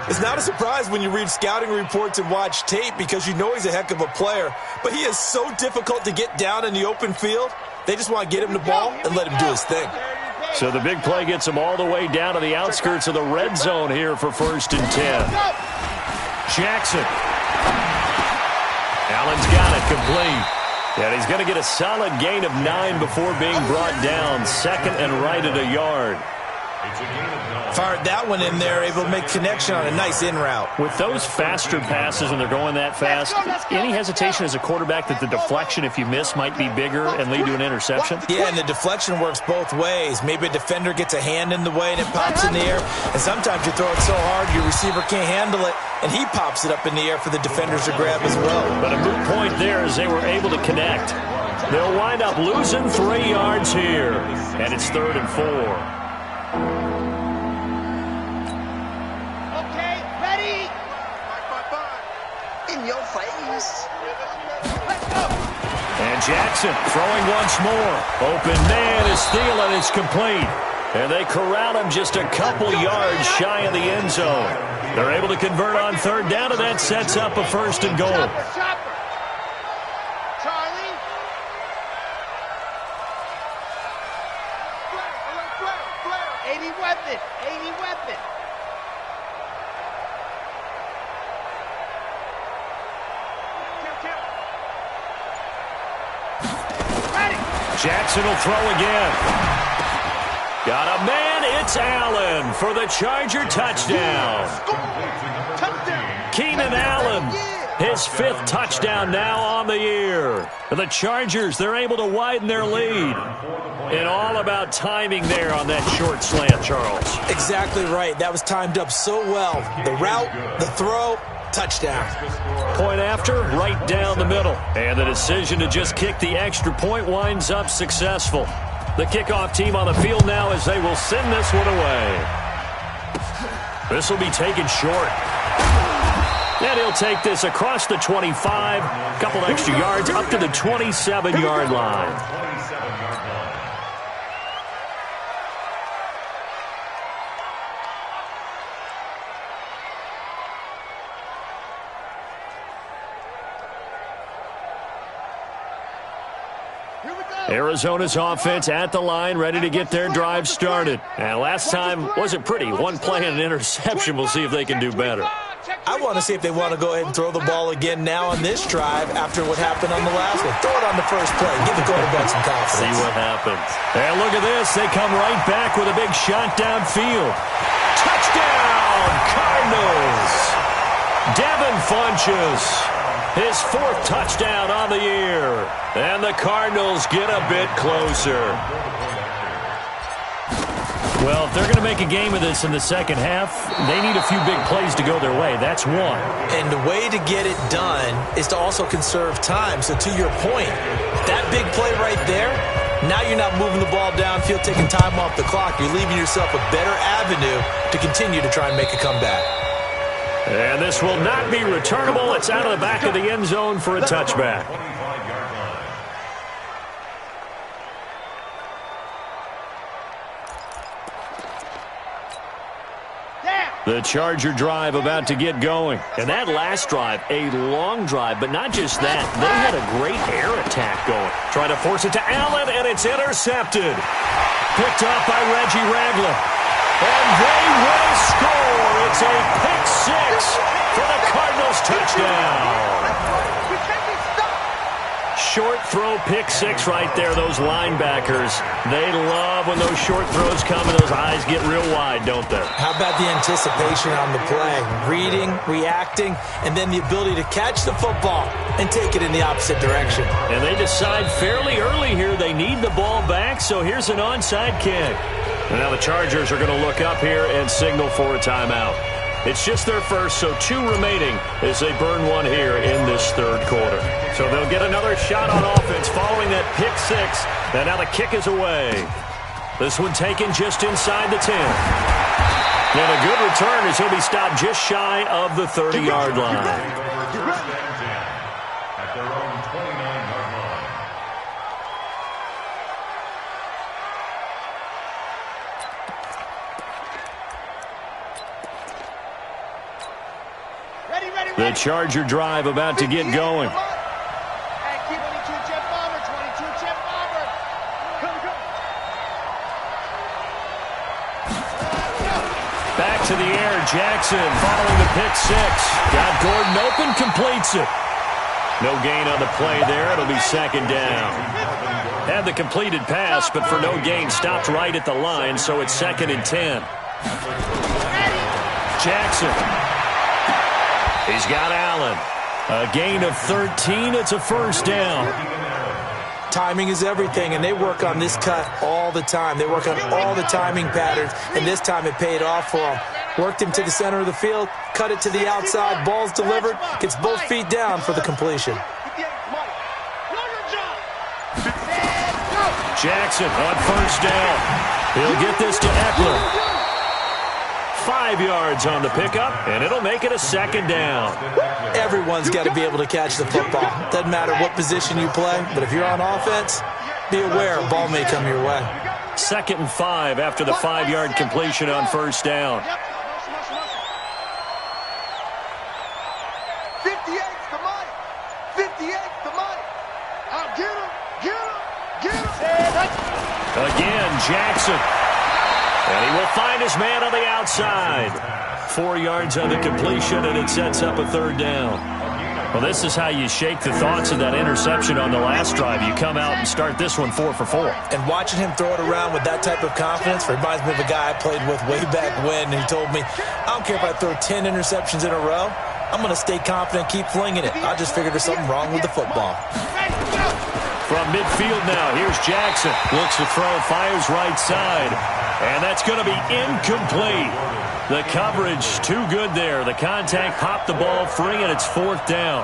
It's not a surprise when you read scouting reports and watch tape because you know he's a heck of a player. But he is so difficult to get down in the open field. They just want to get him the ball and let him do his thing. So the big play gets him all the way down to the outskirts of the red zone here for 1st and 10. Jackson. Allen's got it complete. And he's going to get a solid gain of 9 before being brought down. 2nd and right at a yard. Fired that one in there, able to make connection on a nice in route. With those faster passes when they're going that fast, any hesitation as a quarterback that the deflection, if you miss, might be bigger and lead to an interception? Yeah, and the deflection works both ways. Maybe a defender gets a hand in the way and it pops in the air. And sometimes you throw it so hard your receiver can't handle it, and he pops it up in the air for the defenders to grab as well. But a moot point there as they were able to connect. They'll wind up losing 3 yards here. And it's 3rd and 4. And Jackson throwing once more. Open man is Thielen. It's complete. And they corral him just a couple yards shy of the end zone. They're able to convert on 3rd down, and that sets up a 1st and goal. Charlie. 80 weapon. 80 weapon. Jackson will throw again. Got a man. It's Allen for the Charger touchdown. Keenan Allen, his 5th touchdown now on the year. The Chargers, they're able to widen their lead. And all about timing there on that short slant, Charles. Exactly right. That was timed up so well. The route, the throw, touchdown. Point after, right down the middle. And the decision to just kick the extra point winds up successful. The kickoff team on the field now as they will send this one away. This will be taken short. And he'll take this across the 25, a couple extra yards up to the 27-yard line. Arizona's offense at the line, ready to get their drive started. And last time wasn't pretty. One play and an interception. We'll see if they can do better. I want to see if they want to go ahead and throw the ball again now on this drive after what happened on the last one. Throw it on the first play. Give the quarterback some confidence. See what happens. And look at this. They come right back with a big shot downfield. Touchdown, Cardinals. Devin Funchess. His 4th touchdown on the year. And the Cardinals get a bit closer. Well, if they're going to make a game of this in the second half, they need a few big plays to go their way. That's one. And the way to get it done is to also conserve time. So to your point, that big play right there, now you're not moving the ball downfield, taking time off the clock. You're leaving yourself a better avenue to continue to try and make a comeback. And this will not be returnable. It's out of the back of the end zone for a touchback. The Charger drive about to get going. And that last drive, a long drive, but not just that. They had a great air attack going. Trying to force it to Allen, and it's intercepted. Picked up by Reggie Ragland. And they will score. It's a pick six for the Cardinals touchdown. Short throw pick six right there, those linebackers. They love when those short throws come and those eyes get real wide, don't they? How about the anticipation on the play? Reading, reacting, and then the ability to catch the football and take it in the opposite direction. And they decide fairly early here they need the ball back, so here's an onside kick. And now the Chargers are going to look up here and signal for a timeout. It's just their first, so 2 remaining as they burn one here in this third quarter. So they'll get another shot on offense following that pick six. And now the kick is away. This one taken just inside the 10. And a good return as he'll be stopped just shy of the 30-yard line. At their own 29-yard line. The Charger drive about to get going. Back to the air, Jackson following the pick six. Got Gordon open, completes it. No gain on the play there. It'll be second down. Had the completed pass, but for no gain, stopped right at the line, so it's 2nd and 10. Jackson. He's got Allen. A gain of 13. It's a first down. Timing is everything, and they work on this cut all the time. They work on all the timing patterns, and this time it paid off for them. Worked him to the center of the field, cut it to the outside, ball's delivered, gets both feet down for the completion. Jackson on first down. He'll get this to Eckler. 5 yards on the pickup, and it'll make it a second down. Everyone's got to be able to catch the football. Doesn't matter what position you play, but if you're on offense, be aware a ball may come your way. 2nd and 5 after the 5-yard completion on first down. 58's the money. 58's the money. I'll get him, get him, get him. Again, Jackson. And he will find his man on the outside. 4 yards on the completion, and it sets up a third down. Well, this is how you shake the thoughts of that interception on the last drive. You come out and start this one 4 for 4. And watching him throw it around with that type of confidence reminds me of a guy I played with way back when. He told me, I don't care if I throw 10 interceptions in a row. I'm going to stay confident, keep flinging it. I just figured there's something wrong with the football. From midfield now, here's Jackson. Looks to throw, fires right side. And that's going to be incomplete. The coverage too good there. The contact popped the ball free, and it's 4th down.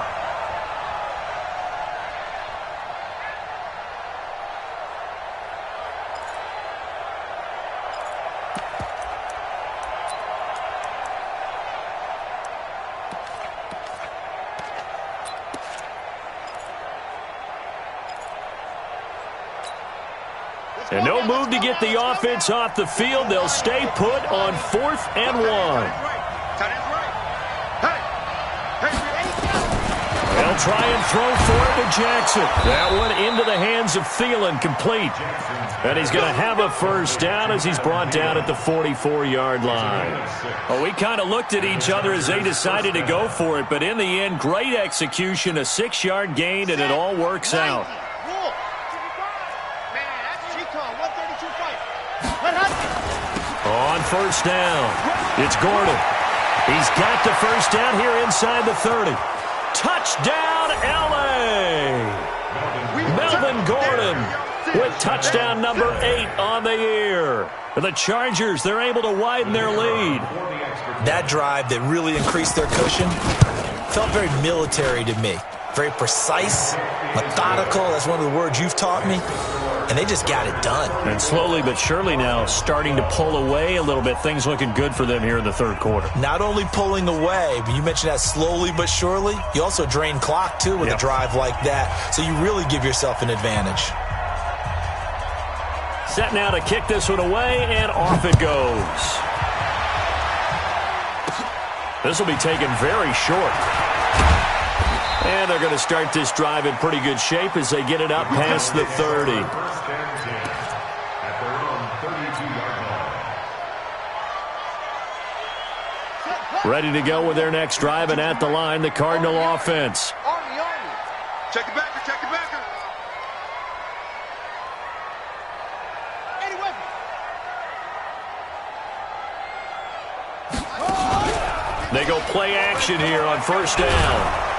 And no move to get the offense off the field. They'll stay put on 4th and 1. They'll try and throw for it to Jackson. That one into the hands of Thielen, complete. And he's going to have a first down as he's brought down at the 44-yard line. Well, we kind of looked at each other as they decided to go for it, but in the end, great execution, a 6-yard gain, and it all works out. On first down, it's Gordon. He's got the first down here inside the 30. Touchdown, L.A. Melvin Gordon with touchdown number 8 on the year. The Chargers, they're able to widen their lead. That drive that really increased their cushion felt very military to me. Very precise, methodical. That's one of the words you've taught me. And they just got it done. And slowly but surely now starting to pull away a little bit. Things looking good for them here in the third quarter. Not only pulling away, but you mentioned that slowly but surely. You also drain clock, too, with a drive like that. So you really give yourself an advantage. Set now to kick this one away, and off it goes. This will be taken very short. And they're going to start this drive in pretty good shape as they get it up past the 30. Ready to go with their next drive, and at the line, the Cardinal offense. Check it backer, check it backer. They go play action here on first down.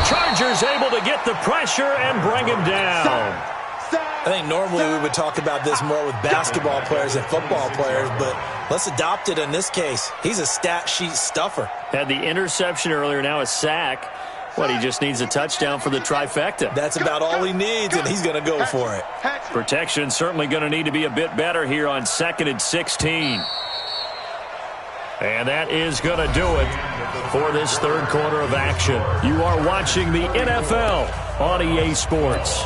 Chargers able to get the pressure and bring him down. I think normally we would talk about this more with basketball players and football players, but let's adopt it in this case. He's a stat sheet stuffer. Had the interception earlier, now a sack. What, he just needs a touchdown for the trifecta. That's about all he needs, and he's going to go for it. Protection certainly going to need to be a bit better here on 2nd and 16. And that is going to do it for this third quarter of action. You are watching the NFL on EA Sports.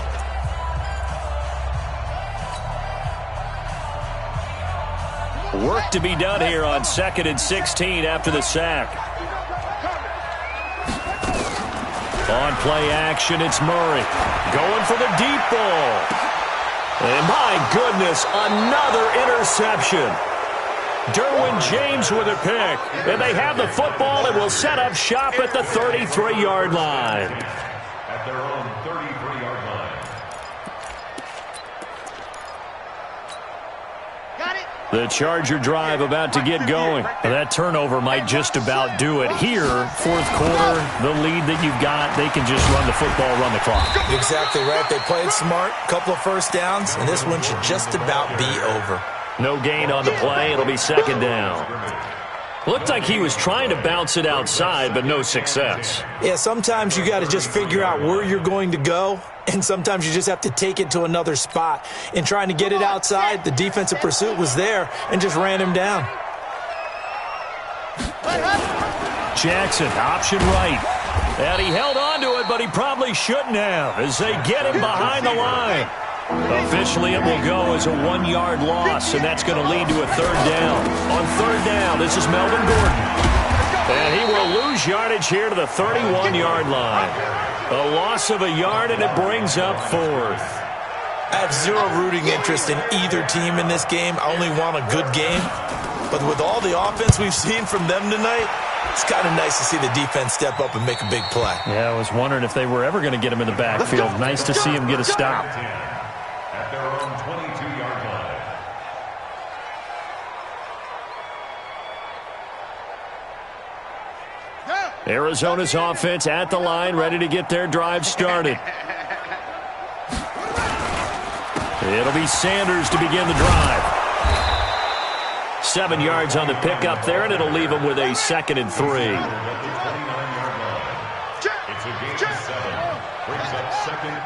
Work to be done here on 2nd and 16 after the sack. On play action, it's Murray. Going for the deep ball. And my goodness, another interception. Derwin James with a pick. And they have the football and will set up shop at the 33-yard line. At their own 33-yard line. The Charger drive about to get going. That turnover might just about do it. Here, fourth quarter, the lead that you've got, they can just run the football, run the clock. Exactly right. They played smart, couple of first downs, and this one should just about be over. No gain on the play. It'll be second down. Looked like he was trying to bounce it outside, but no success. Yeah, sometimes you got to just figure out where you're going to go, and sometimes you just have to take it to another spot. In trying to get it outside, the defensive pursuit was there and just ran him down. Jackson, option right. And he held on to it, but he probably shouldn't have as they get him behind the line. Officially, it will go as a 1-yard loss, and that's going to lead to a third down. On third down, this is Melvin Gordon. And he will lose yardage here to the 31-yard line. A loss of a yard, and it brings up fourth. I have zero rooting interest in either team in this game. I only want a good game. But with all the offense we've seen from them tonight, it's kind of nice to see the defense step up and make a big play. Yeah, I was wondering if they were ever going to get him in the backfield. Nice to see him get a stop. At their own 22-yard line. Arizona's offense at the line, ready to get their drive started. It'll be Sanders to begin the drive. 7 yards on the pickup there, and it'll leave him with a 2nd and 3. It's a gain of 7. Brings up 2nd and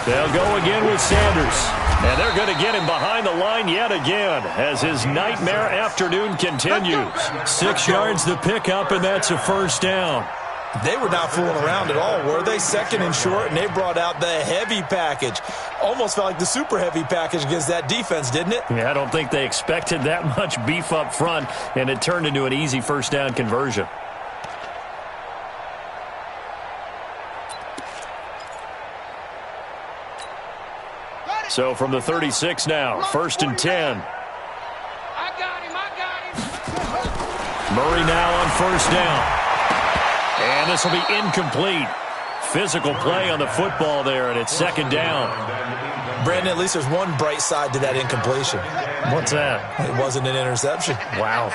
3. They'll go again with Sanders. And they're going to get him behind the line yet again as his nightmare afternoon continues. 6 yards the pickup, and that's a first down. They were not fooling around at all, were they? Second and short, and they brought out the heavy package. Almost felt like the super heavy package against that defense, didn't it? Yeah, I don't think they expected that much beef up front, and it turned into an easy first down conversion. So from the 36 now, 1st and 10. I got him. Murray now on 1st down. And this will be incomplete. Physical play on the football there, and it's 2nd down. Brandon, at least there's one bright side to that incompletion. What's that? It wasn't an interception. Wow.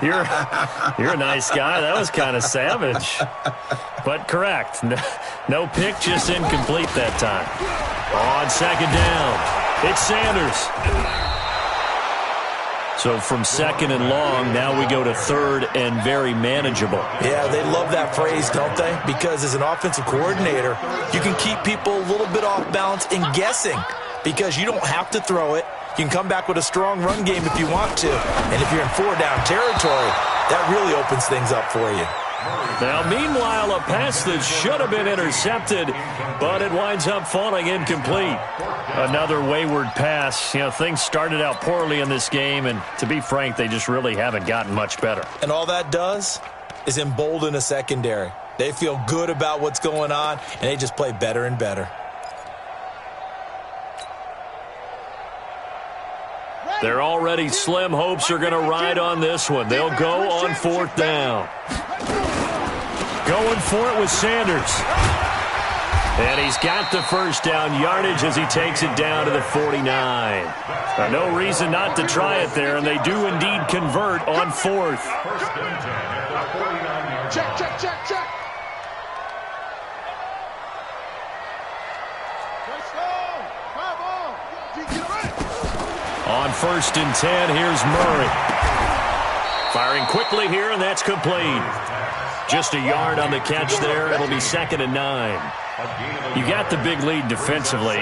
You're a nice guy. That was kind of savage. But correct. No pick, just incomplete that time. On 2nd down, it's Sanders. So from 2nd and long, now we go to 3rd and very manageable. Yeah, they love that phrase, don't they? Because as an offensive coordinator, you can keep people a little bit off balance and guessing because you don't have to throw it. You can come back with a strong run game if you want to. And if you're in 4-down territory, that really opens things up for you. Now, meanwhile, a pass that should have been intercepted, but it winds up falling incomplete. Another wayward pass. You know, things started out poorly in this game, and to be frank, they just really haven't gotten much better. And all that does is embolden a secondary. They feel good about what's going on, and they just play better and better. They're already slim hopes are going to ride on this one. They'll go on 4th down. Going for it with Sanders. And he's got the first down yardage as he takes it down to the 49. No reason not to try it there, and they do indeed convert on 4th. Check. On 1st and 10, here's Murray. Firing quickly here, and that's complete. Just a yard on the catch there. It'll be 2nd and 9. You got the big lead defensively.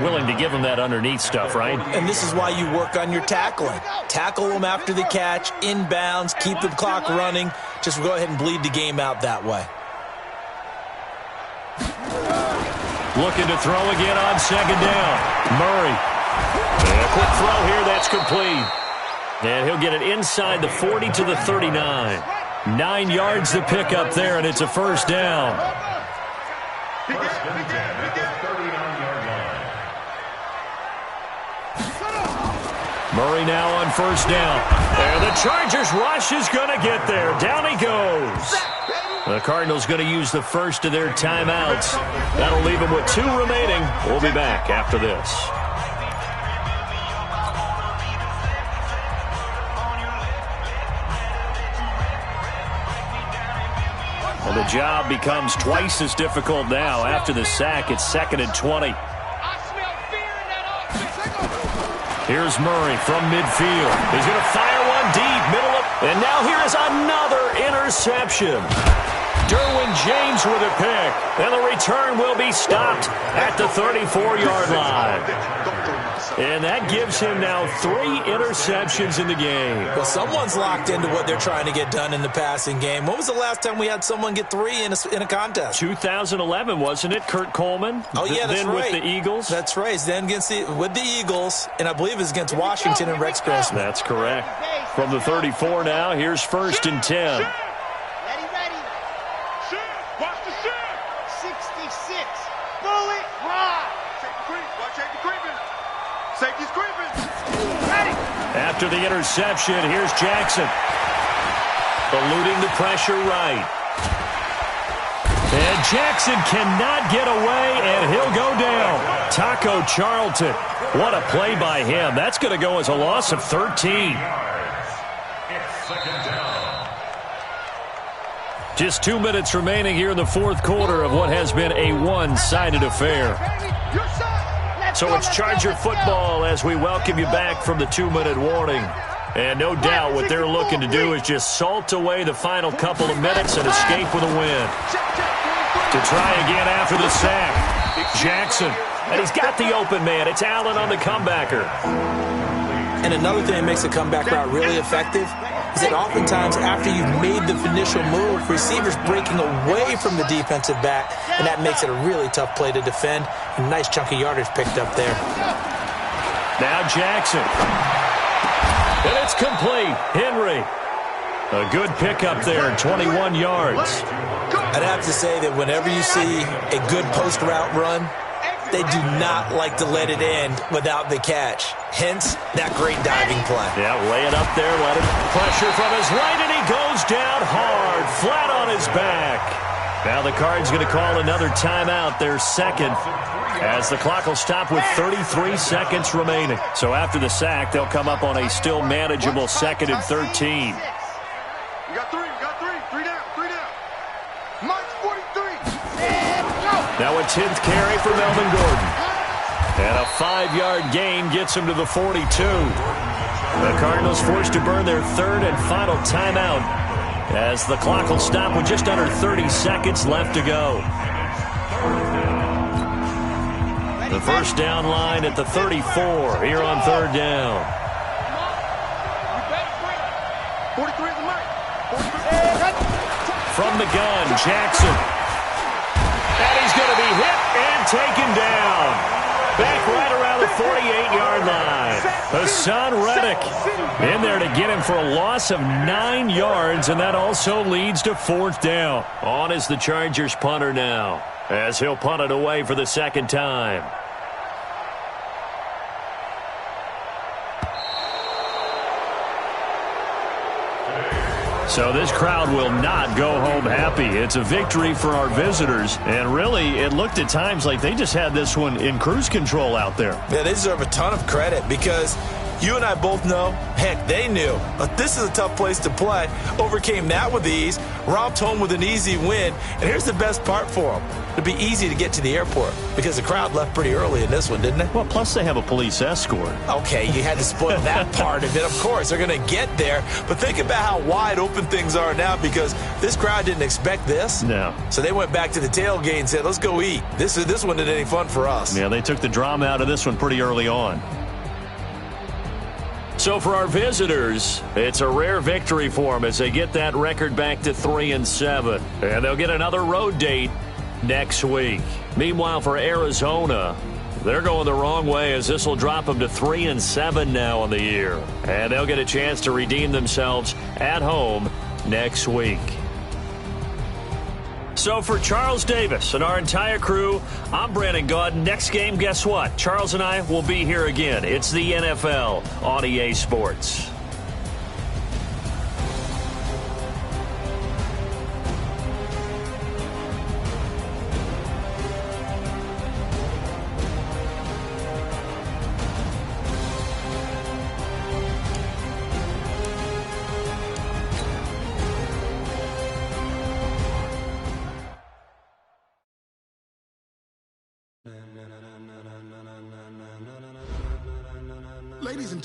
Willing to give them that underneath stuff, right? And this is why you work on your tackling. Tackle them after the catch, inbounds, keep the clock running. Just go ahead and bleed the game out that way. Looking to throw again on 2nd down. Murray. And a quick throw here, that's complete. And he'll get it inside the 40 to the 39. 9 yards to pick up there, and it's a 1st down. Murray now on 1st down. And the Chargers rush is going to get there. Down he goes. The Cardinals going to use the first of their timeouts. That'll leave them with 2 remaining. We'll be back after this. Well, the job becomes twice as difficult now. After the sack, it's 2nd and 20. Here's Murray from midfield. He's going to fire one deep, middle of, and now here is another interception. Derwin James with a pick, and the return will be stopped at the 34-yard line. And that gives him now 3 interceptions in the game. Well, someone's locked into what they're trying to get done in the passing game. When was the last time we had someone get 3 in a contest? 2011, wasn't it? Kurt Coleman? Oh, yeah, that's then right. With the Eagles? That's right. Then with the Eagles, and I believe it's against Washington and Rex Grossman. That's correct. From the 34 now, here's 1st and 10. Ready. Watch the shit. 66. Bullet ride. Take the creeping. Safety's creeping. Ready. After the interception, here's Jackson. Eluding the pressure right. And Jackson cannot get away, and he'll go down. Taco Charlton. What a play by him. That's going to go as a loss of 13. It's 2nd down. Just 2 minutes remaining here in the 4th quarter of what has been a one-sided affair. So it's Charger football as we welcome you back from the 2-minute warning. And no doubt what they're looking to do is just salt away the final couple of minutes and escape with a win. To try again after the sack. Jackson. And he's got the open man. It's Allen on the comebacker. And another thing that makes a comeback route really effective, is that oftentimes after you've made the initial move, receivers breaking away from the defensive back, and that makes it a really tough play to defend. A nice chunk of yardage picked up there. Now Jackson. And it's complete. Henry. A good pickup there, 21 yards. I'd have to say that whenever you see a good post route run, they do not like to let it end without the catch. Hence, that great diving play. Yeah, lay it up there, let him pressure from his right, and he goes down hard, flat on his back. Now the Cards going to call another timeout, their second, as the clock will stop with 33 seconds remaining. So after the sack, they'll come up on a still manageable 2nd and 13. You got three down. March 43. Now a 10th carry for Melvin Gordon. And a 5-yard gain gets him to the 42. The Cardinals forced to burn their 3rd and final timeout as the clock will stop with just under 30 seconds left to go. The first down line at the 34 here on 3rd down. 43 is the mark. From the gun, Jackson. And he's going to be hit and taken down. Back right around the 48-yard line. Hassan Reddick in there to get him for a loss of 9 yards, and that also leads to 4th down. On is the Chargers punter now, as he'll punt it away for the 2nd time. So this crowd will not go home happy. It's a victory for our visitors. And really, it looked at times like they just had this one in cruise control out there. Yeah, they deserve a ton of credit because you and I both know, heck, they knew. But this is a tough place to play. Overcame that with ease, romped home with an easy win. And here's the best part for them. It'd be easy to get to the airport because the crowd left pretty early in this one, didn't they? Well, plus they have a police escort. Okay, you had to spoil that part of it. Of course, they're going to get there. But think about how wide open things are now because this crowd didn't expect this. No. So they went back to the tailgate and said, let's go eat. This one isn't any fun for us. Yeah, they took the drama out of this one pretty early on. So for our visitors, it's a rare victory for them as they get that record back to 3-7. And they'll get another road date next week. Meanwhile, for Arizona, they're going the wrong way as this will drop them to 3-7 now on the year. And they'll get a chance to redeem themselves at home next week. So for Charles Davis and our entire crew, I'm Brandon Gaud. Next game, guess what? Charles and I will be here again. It's the NFL on EA Sports. Ladies and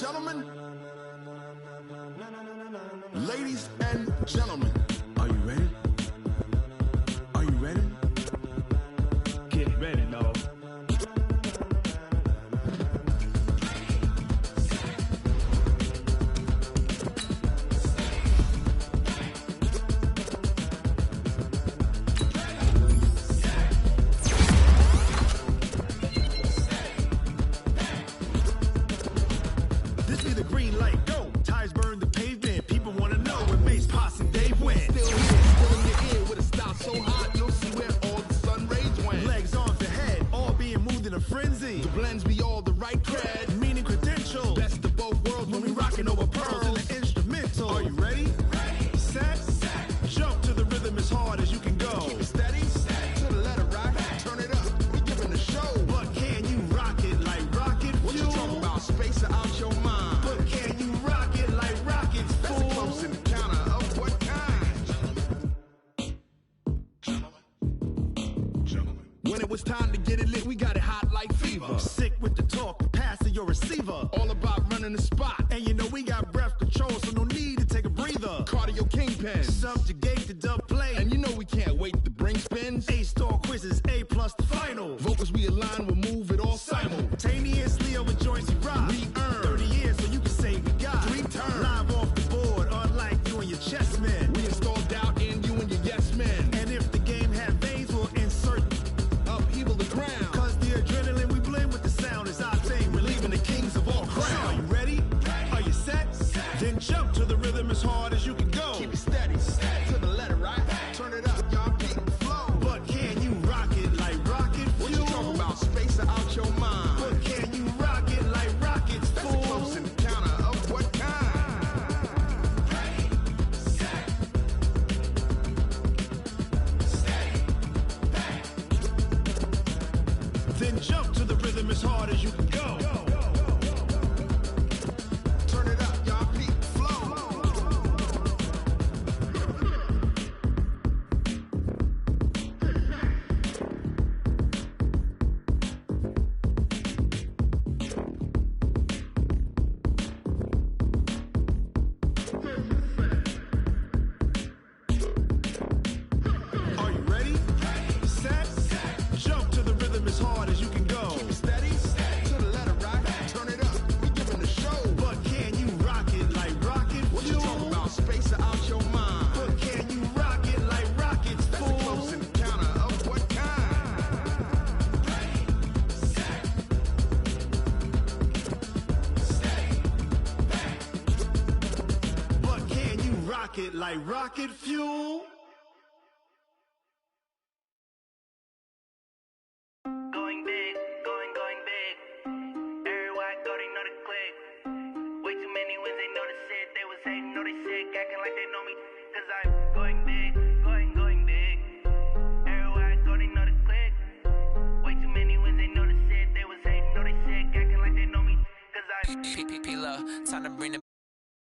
gentlemen, are you ready? Are you ready? Get ready, dog. This be the green light, go. Tires burn the pavement. People want to know when Mace, Posse, and Dave went. Still here, still in your ear with a style so hot, you'll see where all the sun rays went. Legs off the head, all being moved in a frenzy. The blends be all the right cred, meaning credentials. Best of both worlds when we rocking over pearls in the instrumental. Are you ready? Ready. Set. Jump to the rhythm as hard as you can go. Keep it steady. To the letter rock. Turn it up. We giving the show. But can you rock it like rocket fuel? What you talking about? Space out your mind. But can you rock it like rockets, fool? That's a close encounter of what kind? When it was time to get it lit, we got it hot like fever. Sick with the talk, pass to your receiver. All about running the spot. And you know we got breath control, so no need to take a breather. Cardio kingpin, subjugate the dub play. And you know we can't wait to bring spins. A-star quizzes, A+ the final. Vocals we align, we'll move it all simultaneously over joints we rock. We earn 30 years, so you can say we got 3 turns. Live off the board, unlike as you can go. Turn it up, y'all. Peak flow. Are you ready? Set. Jump to the rhythm as hard as you can go. Keep it steady. To the letter, right? Turn it up. We giving the show. But can you rock it like rocket fuel? What you talking about? Space out your mind. But can you rock it like rockets, fool? That's a close encounter of what kind? But can you rock it like rocket fuel? Going big, going big. Everywhere I go, they know the click. Way too many wins, they know the shit. They was hating, know they sick, acting like they know me. Cause I'm going big, going big. Everywhere I go, they know the click. Way too many wins, they know the shit. They was hating, know they sick, acting like they know me. Cause I'm P-Love, time to bring the